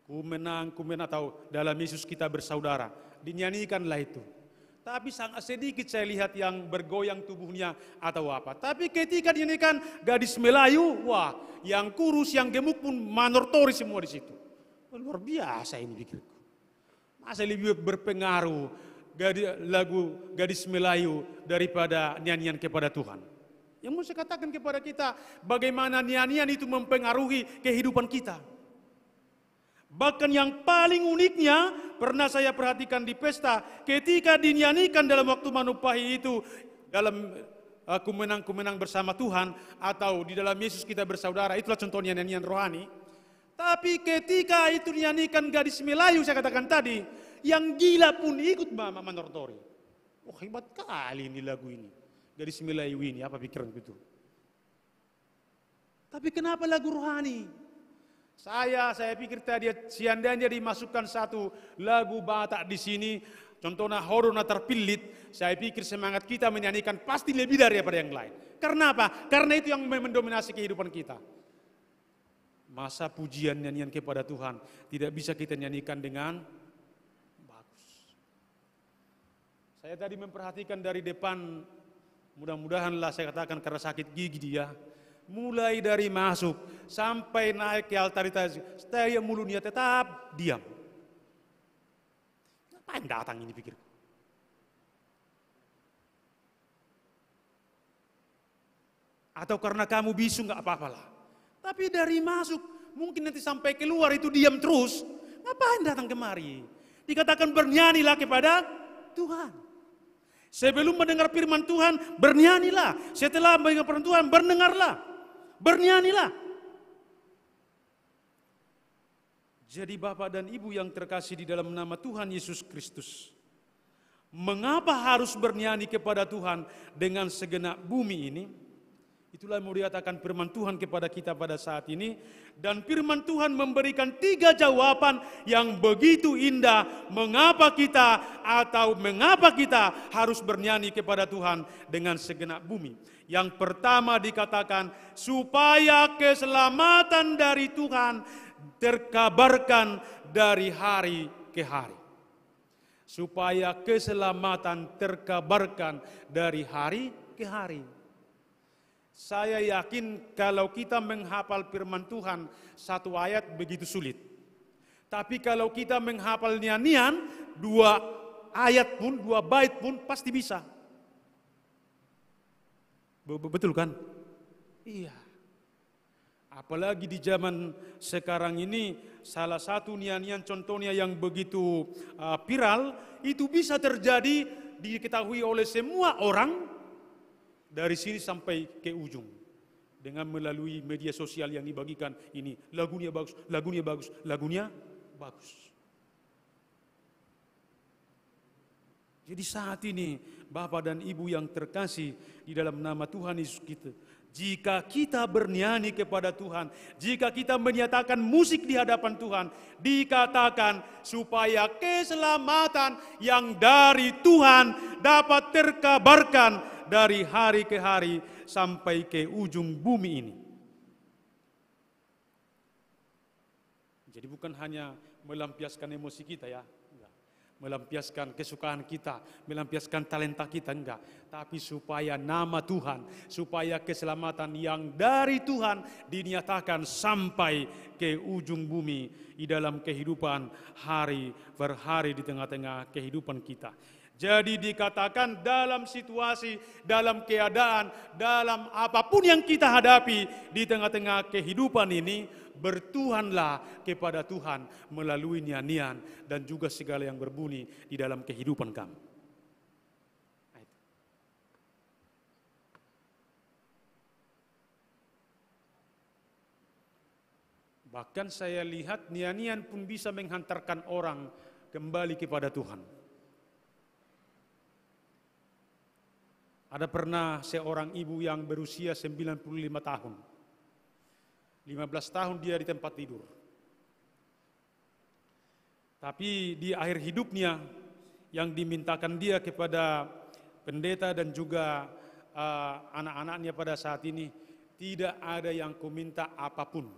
ku menang atau dalam Yesus kita bersaudara, dinyanyikanlah itu. Tapi sangat sedikit saya lihat yang bergoyang tubuhnya atau apa. Tapi ketika dinyanyikan Gadis Melayu, wah, yang kurus, yang gemuk pun manortori semua di situ. Luar biasa ini pikirku. Masa lebih berpengaruh lagu Gadis Melayu daripada nyanyian kepada Tuhan? Yang mau saya katakan kepada kita, bagaimana nyanyian itu mempengaruhi kehidupan kita. Bahkan yang paling uniknya, pernah saya perhatikan di pesta, ketika dinyanyikan dalam waktu manupahi itu, dalam ku menang bersama Tuhan, atau di dalam Yesus kita bersaudara, itulah contohnya nyanyian rohani. Tapi ketika itu dinyanyikan Gadis Melayu, saya katakan tadi, yang gila pun ikut manortori. Oh, hebat kali ini lagu ini, Gadis Melayu ini, apa pikiran itu? Tapi kenapa lagu rohani? Saya pikir tadi seandainya dimasukkan satu lagu Batak di sini, contohnya Horona Terpilit, saya pikir semangat kita menyanyikan pasti lebih daripada yang lain. Karena apa? Karena itu yang mendominasi kehidupan kita. Masa pujian nyanyian kepada Tuhan tidak bisa kita nyanyikan dengan bagus. Saya tadi memperhatikan dari depan, mudah-mudahanlah saya katakan karena sakit gigi dia, mulai dari masuk sampai naik ke altar itu, saya mulutnya tetap diam. Ngapain datang ini pikir? Atau karena kamu bisu nggak apa-apalah. Tapi dari masuk, mungkin nanti sampai keluar itu diam terus. Ngapain datang kemari? Dikatakan bernyanyilah kepada Tuhan. Sebelum mendengar firman Tuhan, bernyanyilah. Setelah mendengar firman Tuhan, berdengarlah. Bernyanyilah. Jadi Bapak dan Ibu yang terkasih di dalam nama Tuhan Yesus Kristus, mengapa harus bernyanyi kepada Tuhan dengan segenap bumi ini? Itulah yang mau dikatakan firman Tuhan kepada kita pada saat ini. Dan firman Tuhan memberikan 3 jawaban yang begitu indah. Mengapa kita harus bernyanyi kepada Tuhan dengan segenap bumi. Yang pertama dikatakan, supaya keselamatan dari Tuhan terkabarkan dari hari ke hari. Supaya keselamatan terkabarkan dari hari ke hari. Saya yakin kalau kita menghafal firman Tuhan, 1 ayat begitu sulit. Tapi kalau kita menghafal nyanyian, 2 ayat pun, 2 bait pun pasti bisa. Betul kan? Iya. Apalagi di zaman sekarang ini, salah satu nyanyian contohnya yang begitu viral, itu bisa terjadi, diketahui oleh semua orang, dari sini sampai ke ujung. Dengan melalui media sosial yang dibagikan ini. Lagunya bagus, lagunya bagus, lagunya bagus. Jadi saat ini Bapak dan Ibu yang terkasih di dalam nama Tuhan Yesus kita, jika kita bernyanyi kepada Tuhan, jika kita menyatakan musik di hadapan Tuhan, dikatakan supaya keselamatan yang dari Tuhan dapat terkabarkan dari hari ke hari sampai ke ujung bumi ini. Jadi bukan hanya melampiaskan emosi kita ya, enggak. Melampiaskan kesukaan kita, melampiaskan talenta kita, enggak. Tapi supaya nama Tuhan, supaya keselamatan yang dari Tuhan dinyatakan sampai ke ujung bumi di dalam kehidupan hari per hari di tengah-tengah kehidupan kita. Jadi dikatakan dalam situasi, dalam keadaan, dalam apapun yang kita hadapi di tengah-tengah kehidupan ini, bertuhanlah kepada Tuhan melalui nyanyian dan juga segala yang berbunyi di dalam kehidupan kamu. Bahkan saya lihat nyanyian pun bisa menghantarkan orang kembali kepada Tuhan. Ada pernah seorang ibu yang berusia 95 tahun. 15 tahun dia di tempat tidur. Tapi di akhir hidupnya yang dimintakan dia kepada pendeta dan juga anak-anaknya pada saat ini, tidak ada yang kuminta apapun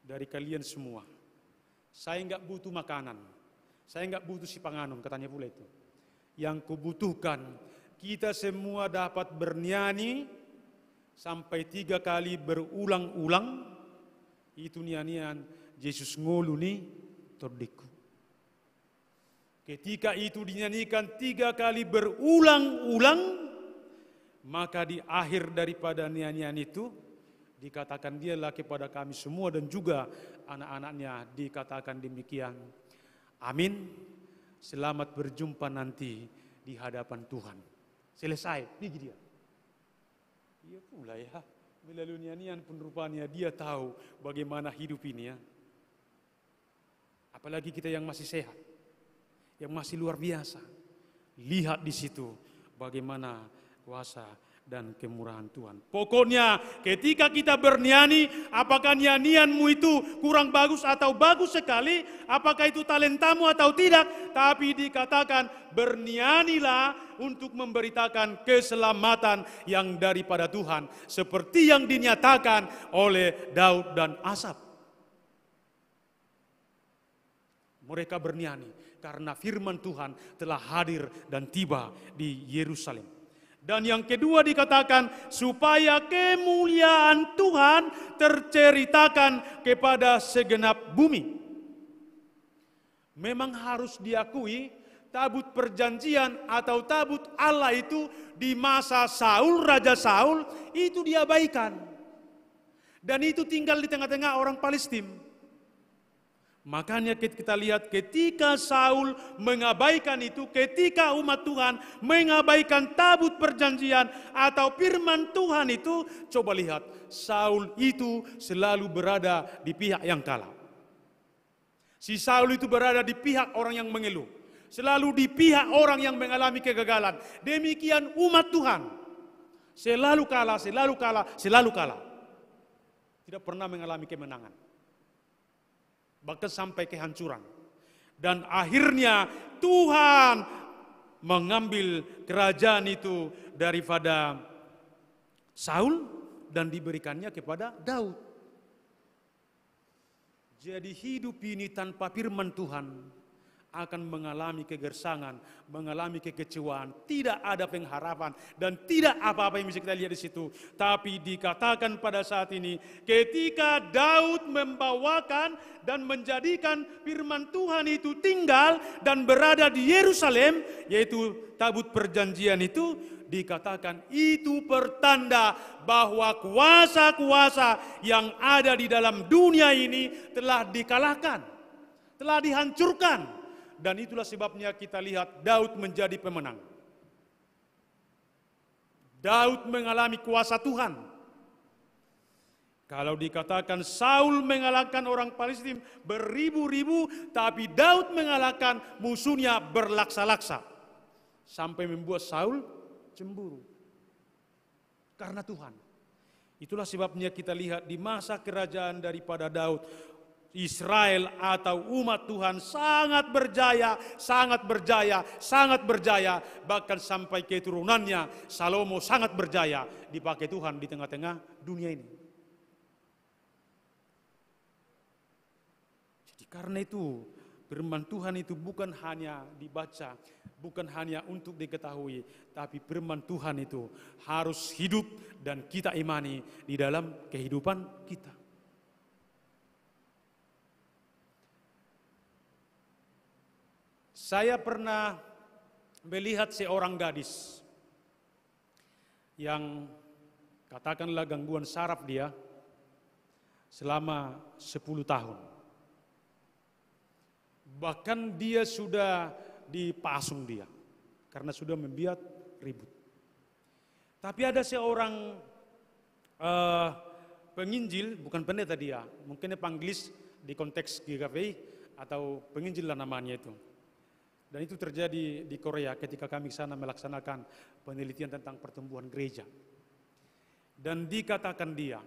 dari kalian semua. Saya enggak butuh makanan, saya enggak butuh si panganon, katanya pula itu. Yang kubutuhkan, kita semua dapat bernyanyi sampai 3 kali berulang-ulang. Itu nyanyian Yesus ngoluni tordiku. Ketika itu dinyanyikan 3 kali berulang-ulang, maka di akhir daripada nyanyian itu dikatakan dialah kepada kami semua dan juga anak-anaknya dikatakan demikian. Amin. Selamat berjumpa nanti di hadapan Tuhan. Selesai, pergi dia. Iya pula ya, melalui nyanyian pun rupanya dia tahu bagaimana hidup ini ya. Apalagi kita yang masih sehat, yang masih luar biasa. Lihat di situ bagaimana kuasa dan kemurahan Tuhan. Pokoknya ketika kita bernyanyi, apakah nyanyianmu itu kurang bagus atau bagus sekali, apakah itu talentamu atau tidak, tapi dikatakan bernyanyilah untuk memberitakan keselamatan yang daripada Tuhan, seperti yang dinyatakan oleh Daud dan Asaf. Mereka bernyanyi karena firman Tuhan telah hadir dan tiba di Yerusalem. Dan yang kedua dikatakan supaya kemuliaan Tuhan terceritakan kepada segenap bumi. Memang harus diakui tabut perjanjian atau tabut Allah itu di masa Saul, Raja Saul itu diabaikan. Dan itu tinggal di tengah-tengah orang Palestina. Makanya kita lihat ketika Saul mengabaikan itu, ketika umat Tuhan mengabaikan tabut perjanjian atau firman Tuhan itu, coba lihat, Saul itu selalu berada di pihak yang kalah. Si Saul itu berada di pihak orang yang mengeluh, selalu di pihak orang yang mengalami kegagalan. Demikian umat Tuhan, selalu kalah, selalu kalah, selalu kalah. Tidak pernah mengalami kemenangan. Bahkan sampai kehancuran. Dan akhirnya Tuhan mengambil kerajaan itu daripada Saul dan diberikannya kepada Daud. Jadi hidup ini tanpa firman Tuhan akan mengalami kegersangan, mengalami kekecewaan, tidak ada pengharapan dan tidak apa-apa yang bisa kita lihat di situ. Tapi dikatakan pada saat ini, ketika Daud membawakan dan menjadikan firman Tuhan itu tinggal dan berada di Yerusalem, yaitu tabut perjanjian itu, dikatakan itu pertanda bahwa kuasa-kuasa yang ada di dalam dunia ini telah dikalahkan, telah dihancurkan. Dan itulah sebabnya kita lihat Daud menjadi pemenang. Daud mengalami kuasa Tuhan. Kalau dikatakan Saul mengalahkan orang Palestina beribu-ribu, tapi Daud mengalahkan musuhnya berlaksa-laksa. Sampai membuat Saul cemburu. Karena Tuhan. Itulah sebabnya kita lihat di masa kerajaan daripada Daud, Israel atau umat Tuhan sangat berjaya, sangat berjaya, sangat berjaya. Bahkan sampai keturunannya Salomo sangat berjaya dipakai Tuhan di tengah-tengah dunia ini. Jadi karena itu firman Tuhan itu bukan hanya dibaca, bukan hanya untuk diketahui, tapi firman Tuhan itu harus hidup dan kita imani di dalam kehidupan kita. Saya pernah melihat seorang gadis yang katakanlah gangguan saraf dia selama 10 tahun. Bahkan dia sudah dipasung dia karena sudah membuat ribut. Tapi ada seorang penginjil, bukan pendeta dia, mungkin evangelis di konteks GKPI atau penginjil lah namanya itu. Dan itu terjadi di Korea ketika kami sana melaksanakan penelitian tentang pertumbuhan gereja. Dan dikatakan dia,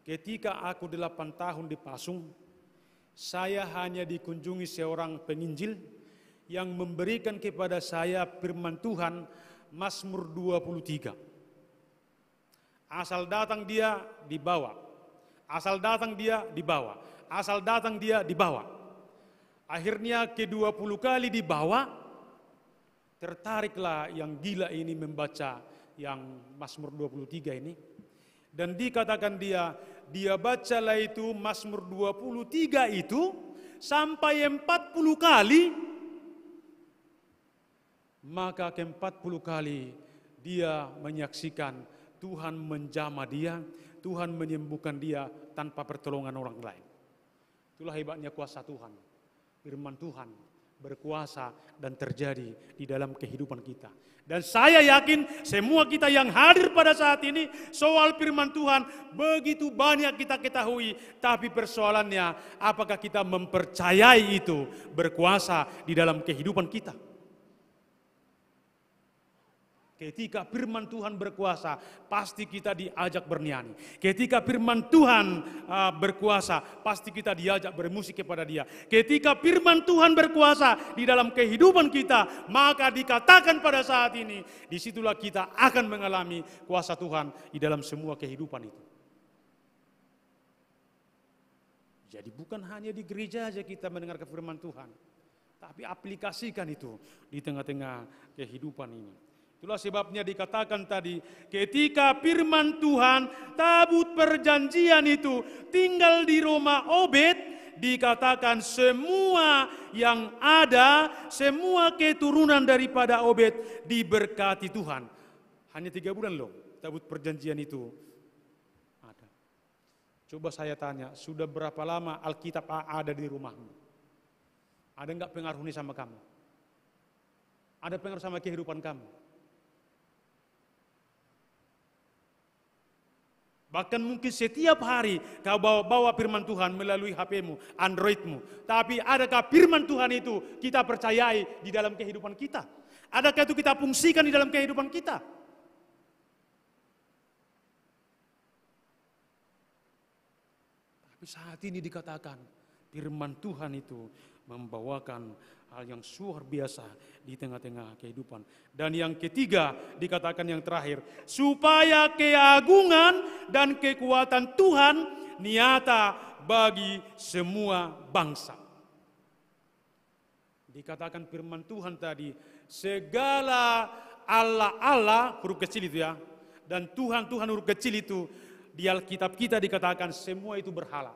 ketika aku 8 tahun dipasung, saya hanya dikunjungi seorang penginjil yang memberikan kepada saya firman Tuhan Mazmur 23. Asal datang dia dibawa, asal datang dia dibawa, asal datang dia dibawa. Akhirnya ke-20 kali dibawa, tertariklah yang gila ini membaca yang Mazmur 23 ini. Dan dikatakan dia bacalah itu Mazmur 23 itu sampai 40 kali. Maka ke-40 kali dia menyaksikan Tuhan menjamah dia, Tuhan menyembuhkan dia tanpa pertolongan orang lain. Itulah hebatnya kuasa Tuhan. Firman Tuhan berkuasa dan terjadi di dalam kehidupan kita. Dan saya yakin semua kita yang hadir pada saat ini soal firman Tuhan begitu banyak kita ketahui. Tapi persoalannya apakah kita mempercayai itu berkuasa di dalam kehidupan kita. Ketika firman Tuhan berkuasa, pasti kita diajak bernyanyi. Ketika firman Tuhan berkuasa, pasti kita diajak bermusik kepada Dia. Ketika firman Tuhan berkuasa di dalam kehidupan kita, maka dikatakan pada saat ini, disitulah kita akan mengalami kuasa Tuhan di dalam semua kehidupan itu. Jadi bukan hanya di gereja saja kita mendengarkan firman Tuhan, tapi aplikasikan itu di tengah-tengah kehidupan ini. Itulah sebabnya dikatakan tadi, ketika firman Tuhan, tabut perjanjian itu tinggal di rumah Obed, dikatakan semua yang ada, semua keturunan daripada Obed diberkati Tuhan. Hanya 3 bulan loh, tabut perjanjian itu ada. Coba saya tanya, sudah berapa lama Alkitab ada di rumahmu? Ada enggak pengaruhnya sama kamu? Ada pengaruh sama kehidupan kamu? Bahkan mungkin setiap hari kau bawa firman Tuhan melalui HP-mu, Android-mu. Tapi adakah firman Tuhan itu kita percayai di dalam kehidupan kita? Adakah itu kita fungsikan di dalam kehidupan kita? Tapi saat ini dikatakan firman Tuhan itu membawakan hal yang luar biasa di tengah-tengah kehidupan. Dan yang ketiga dikatakan yang terakhir, supaya keagungan dan kekuatan Tuhan nyata bagi semua bangsa. Dikatakan firman Tuhan tadi, segala Allah huruf kecil itu ya, dan Tuhan huruf kecil itu di Alkitab kita dikatakan semua itu berhala.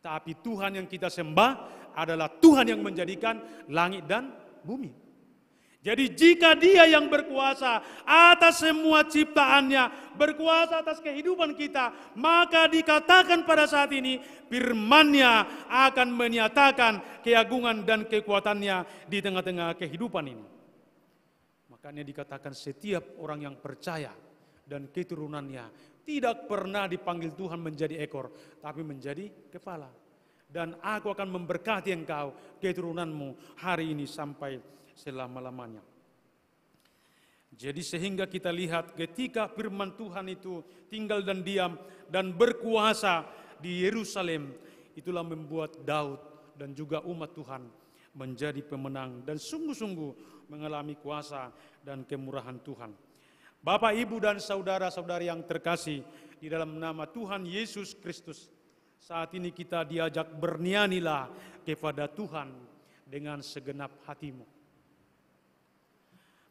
Tapi Tuhan yang kita sembah adalah Tuhan yang menjadikan langit dan bumi. Jadi jika Dia yang berkuasa atas semua ciptaannya, berkuasa atas kehidupan kita, maka dikatakan pada saat ini firman-Nya akan menyatakan keagungan dan kekuatannya di tengah-tengah kehidupan ini. Makanya dikatakan setiap orang yang percaya dan keturunannya tidak pernah dipanggil Tuhan menjadi ekor, tapi menjadi kepala. Dan aku akan memberkati engkau, keturunanmu hari ini sampai selama-lamanya. Jadi sehingga kita lihat ketika firman Tuhan itu tinggal dan diam dan berkuasa di Yerusalem, itulah membuat Daud dan juga umat Tuhan menjadi pemenang dan sungguh-sungguh mengalami kuasa dan kemurahan Tuhan. Bapak, Ibu, dan saudara-saudari yang terkasih di dalam nama Tuhan Yesus Kristus, saat ini kita diajak bernyanyilah kepada Tuhan dengan segenap hatimu.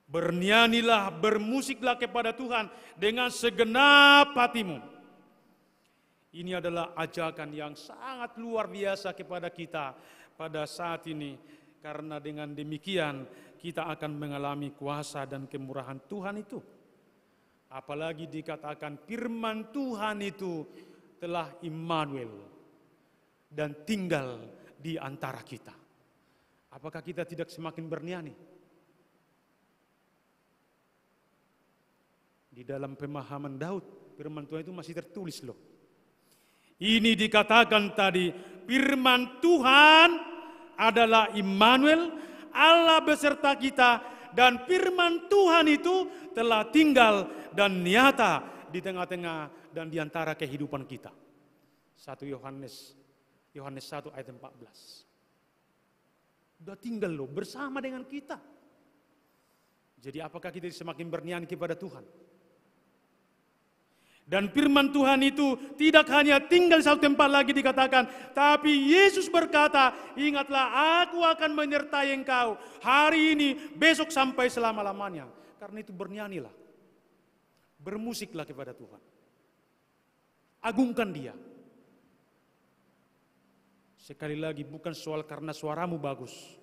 Bernyanyilah, bermusiklah kepada Tuhan dengan segenap hatimu. Ini adalah ajakan yang sangat luar biasa kepada kita pada saat ini. Karena dengan demikian kita akan mengalami kuasa dan kemurahan Tuhan itu. Apalagi dikatakan firman Tuhan itu telah Immanuel dan tinggal di antara kita. Apakah kita tidak semakin bernyanyi? Di dalam pemahaman Daud, firman Tuhan itu masih tertulis loh. Ini dikatakan tadi, firman Tuhan adalah Immanuel, Allah beserta kita, dan firman Tuhan itu telah tinggal dan nyata di tengah-tengah dan di antara kehidupan kita. 1 Yohanes 1 ayat 14. Sudah tinggal loh bersama dengan kita. Jadi apakah kita semakin bernyanyi kepada Tuhan? Dan firman Tuhan itu tidak hanya tinggal di satu tempat lagi dikatakan, tapi Yesus berkata, ingatlah aku akan menyertai engkau hari ini, besok sampai selama-lamanya. Karena itu bernyanyilah, bermusiklah kepada Tuhan. Agungkan Dia. Sekali lagi bukan soal karena suaramu bagus,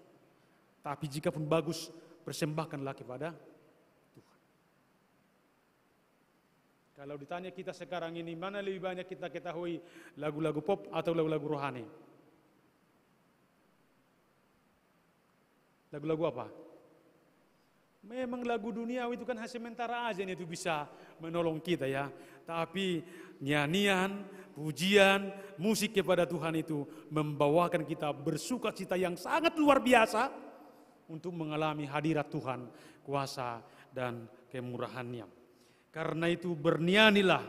tapi jika pun bagus, persembahkanlah kepada Kalau ditanya kita sekarang ini, mana lebih banyak kita ketahui, lagu-lagu pop atau lagu-lagu rohani? Lagu-lagu apa? Memang lagu duniawi itu kan sementara aja itu bisa menolong kita ya. Tapi nyanyian, pujian, musik kepada Tuhan itu membawakan kita bersuka cita yang sangat luar biasa untuk mengalami hadirat Tuhan, kuasa dan kemurahan-Nya. Karena itu bernyanyilah,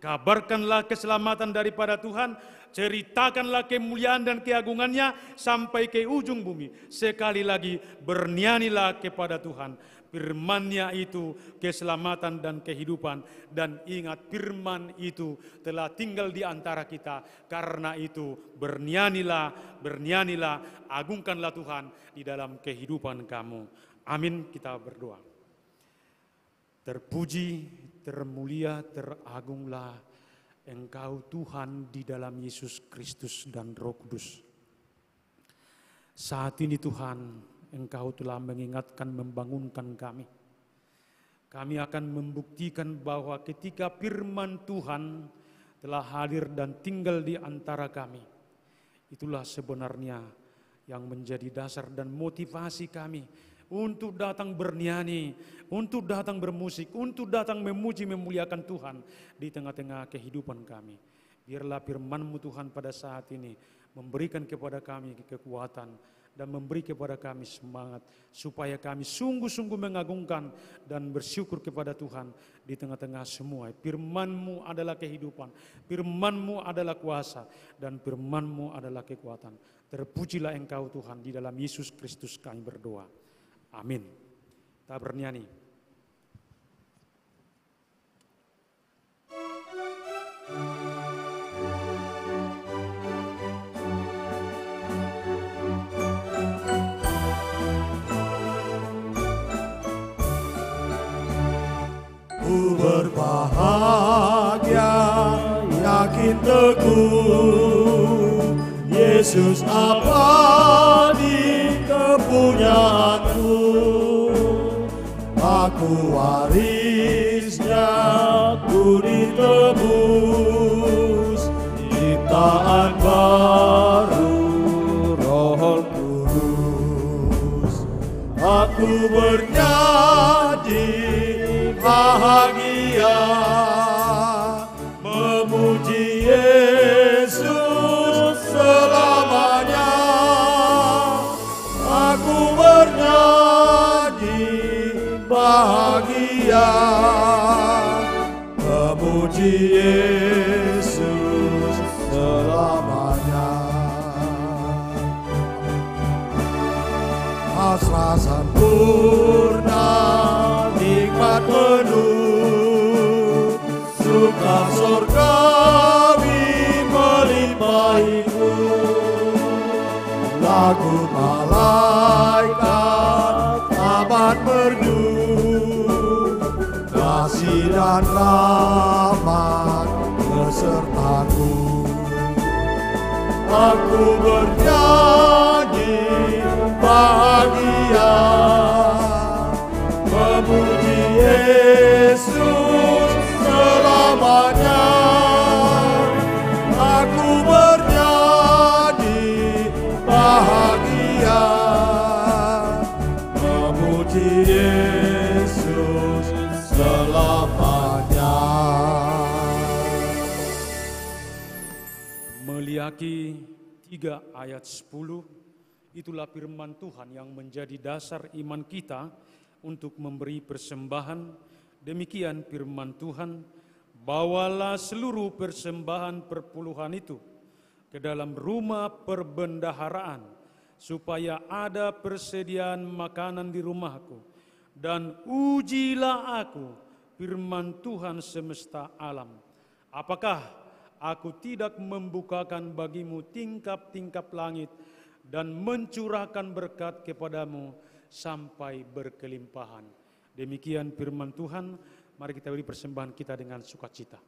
kabarkanlah keselamatan daripada Tuhan, ceritakanlah kemuliaan dan keagungannya sampai ke ujung bumi. Sekali lagi bernyanyilah kepada Tuhan. Firman-Nya itu keselamatan dan kehidupan, dan ingat firman itu telah tinggal di antara kita. Karena itu bernyanyilah, bernyanyilah, agungkanlah Tuhan di dalam kehidupan kamu. Amin, kita berdoa. Terpuji, termulia, teragunglah Engkau Tuhan di dalam Yesus Kristus dan Roh Kudus. Saat ini Tuhan, Engkau telah mengingatkan, membangunkan kami. Kami akan membuktikan bahwa ketika firman Tuhan telah hadir dan tinggal di antara kami, itulah sebenarnya yang menjadi dasar dan motivasi kami untuk datang bernyanyi, untuk datang bermusik, untuk datang memuji memuliakan Tuhan di tengah-tengah kehidupan kami. Biarlah firman-Mu Tuhan pada saat ini memberikan kepada kami kekuatan dan memberi kepada kami semangat supaya kami sungguh-sungguh mengagungkan dan bersyukur kepada Tuhan di tengah-tengah semua. Firman-Mu adalah kehidupan, firman-Mu adalah kuasa, dan firman-Mu adalah kekuatan. Terpujilah Engkau Tuhan, di dalam Yesus Kristus kami berdoa. Amin. Kita bernyanyi. Ku berbahagia, yakin teguh, Yesus abadi kepunyaanku. Aku warisnya, ku ditebus, ciptaan baru Roh Kudus. Aku bernyanyi bahagia, memuji Yesus selamanya. Aku bernyanyi bahagia, memuji Yesus selamanya. Hasrat sempurna, nikmat penuh, suka surgawi melimpahiku. Lagu malaikat amat merdu, kasih dan rahmat besertaku. Aku bernyanyi bahagia memuji Yesus selamanya. Aku bernyanyi bahagia memuji Yesus selamanya. Meliaki 3 ayat 10, itulah firman Tuhan yang menjadi dasar iman kita untuk memberi persembahan. Demikian firman Tuhan, bawalah seluruh persembahan perpuluhan itu ke dalam rumah perbendaharaan, supaya ada persediaan makanan di rumahku. Dan ujilah aku, firman Tuhan semesta alam, apakah aku tidak membukakan bagimu tingkap-tingkap langit dan mencurahkan berkat kepadamu sampai berkelimpahan. Demikian firman Tuhan, mari kita beri persembahan kita dengan sukacita.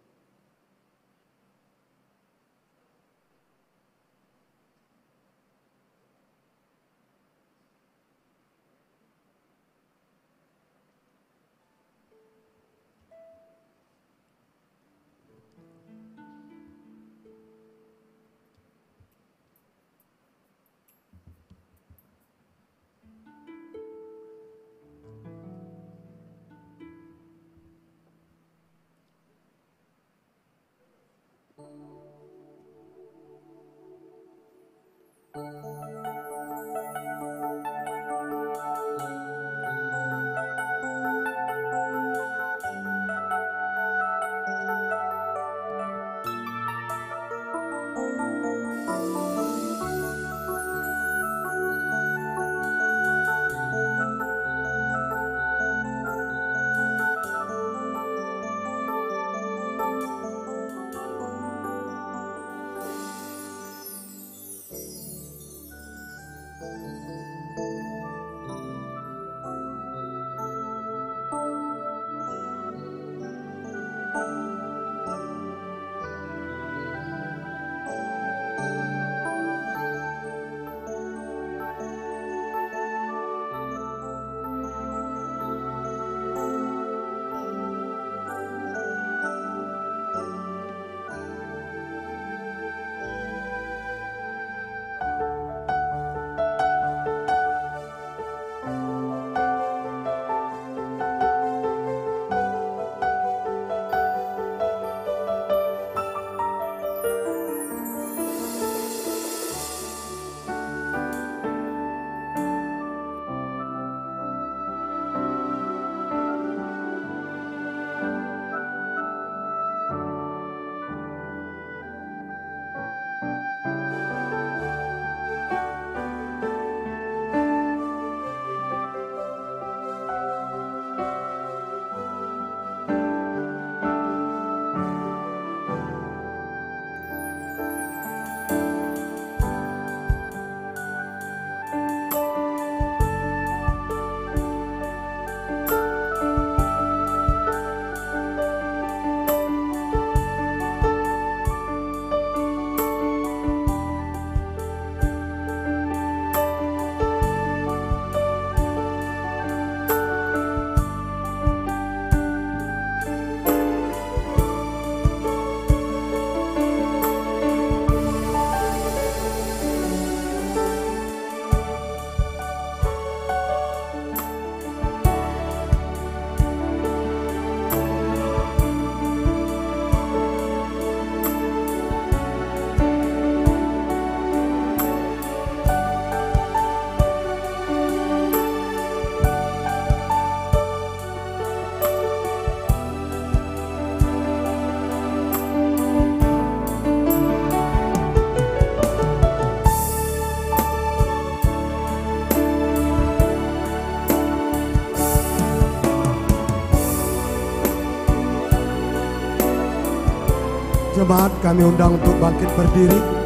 Jemaat kami undang untuk bangkit berdiri.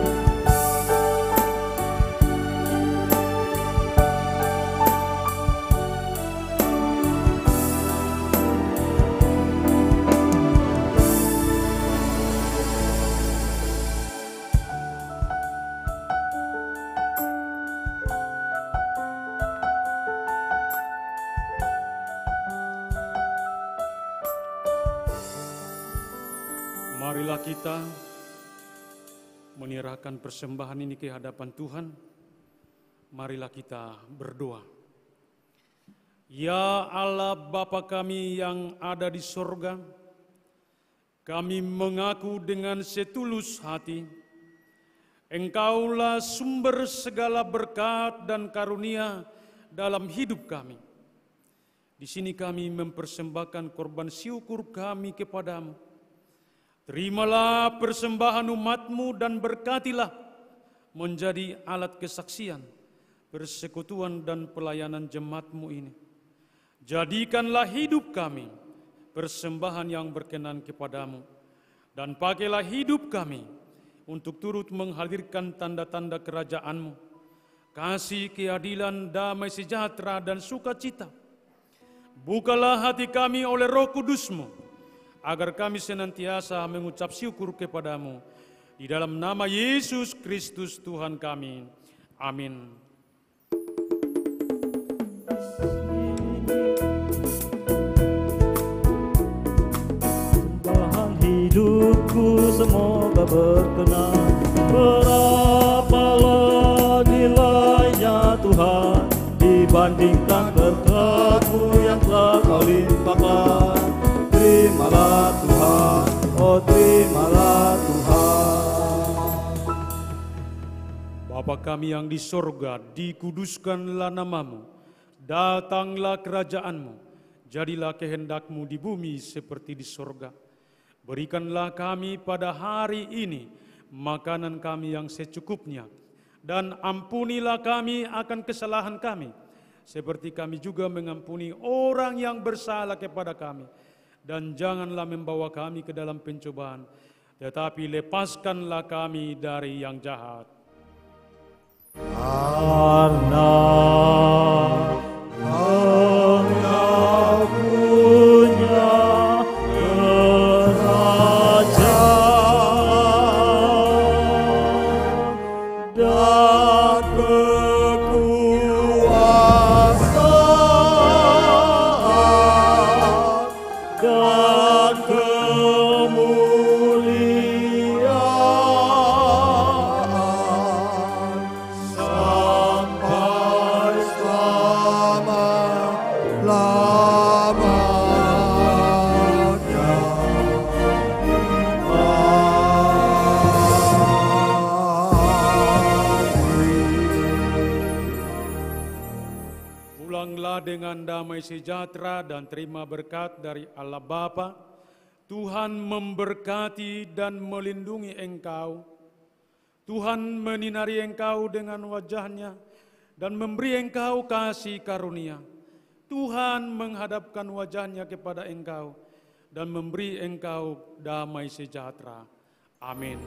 kita menyerahkan persembahan ini ke hadapan Tuhan, marilah kita berdoa. Ya Allah Bapa kami yang ada di sorga, kami mengaku dengan setulus hati, Engkaulah sumber segala berkat dan karunia dalam hidup kami. Di sini kami mempersembahkan korban syukur kami kepadamu. Terimalah persembahan umat-Mu dan berkatilah menjadi alat kesaksian, persekutuan dan pelayanan jemaat-Mu ini. Jadikanlah hidup kami persembahan yang berkenan kepadamu, dan pakailah hidup kami untuk turut menghadirkan tanda-tanda kerajaan-Mu, kasih, keadilan, damai sejahtera, dan sukacita. Bukalah hati kami oleh Roh Kudus-Mu, agar kami senantiasa mengucap syukur kepadamu. Di dalam nama Yesus Kristus Tuhan kami. Amin. Hidupku semoga berkenan, berapalah nilainya Tuhan dibandingkan berkat-Mu yang telah Kau limpahkan. Terimalah Tuhan, oh terimalah Tuhan. Bapa kami yang di sorga, dikuduskanlah nama-Mu, datanglah kerajaan-Mu, jadilah kehendak-Mu di bumi seperti di sorga. Berikanlah kami pada hari ini makanan kami yang secukupnya, dan ampunilah kami akan kesalahan kami, seperti kami juga mengampuni orang yang bersalah kepada kami. Dan janganlah membawa kami ke dalam pencobaan, tetapi lepaskanlah kami dari yang jahat. Karena Engkau punya kerajaan dan kekuasaan dan kemuliaan sampai selama-lamanya. Pulanglah dengan damai sejahtera dan terima berkat dari Allah Bapa. Tuhan memberkati dan melindungi engkau. Tuhan menyinari engkau dengan wajah-Nya dan memberi engkau kasih karunia. Tuhan menghadapkan wajah-Nya kepada engkau dan memberi engkau damai sejahtera. Amin.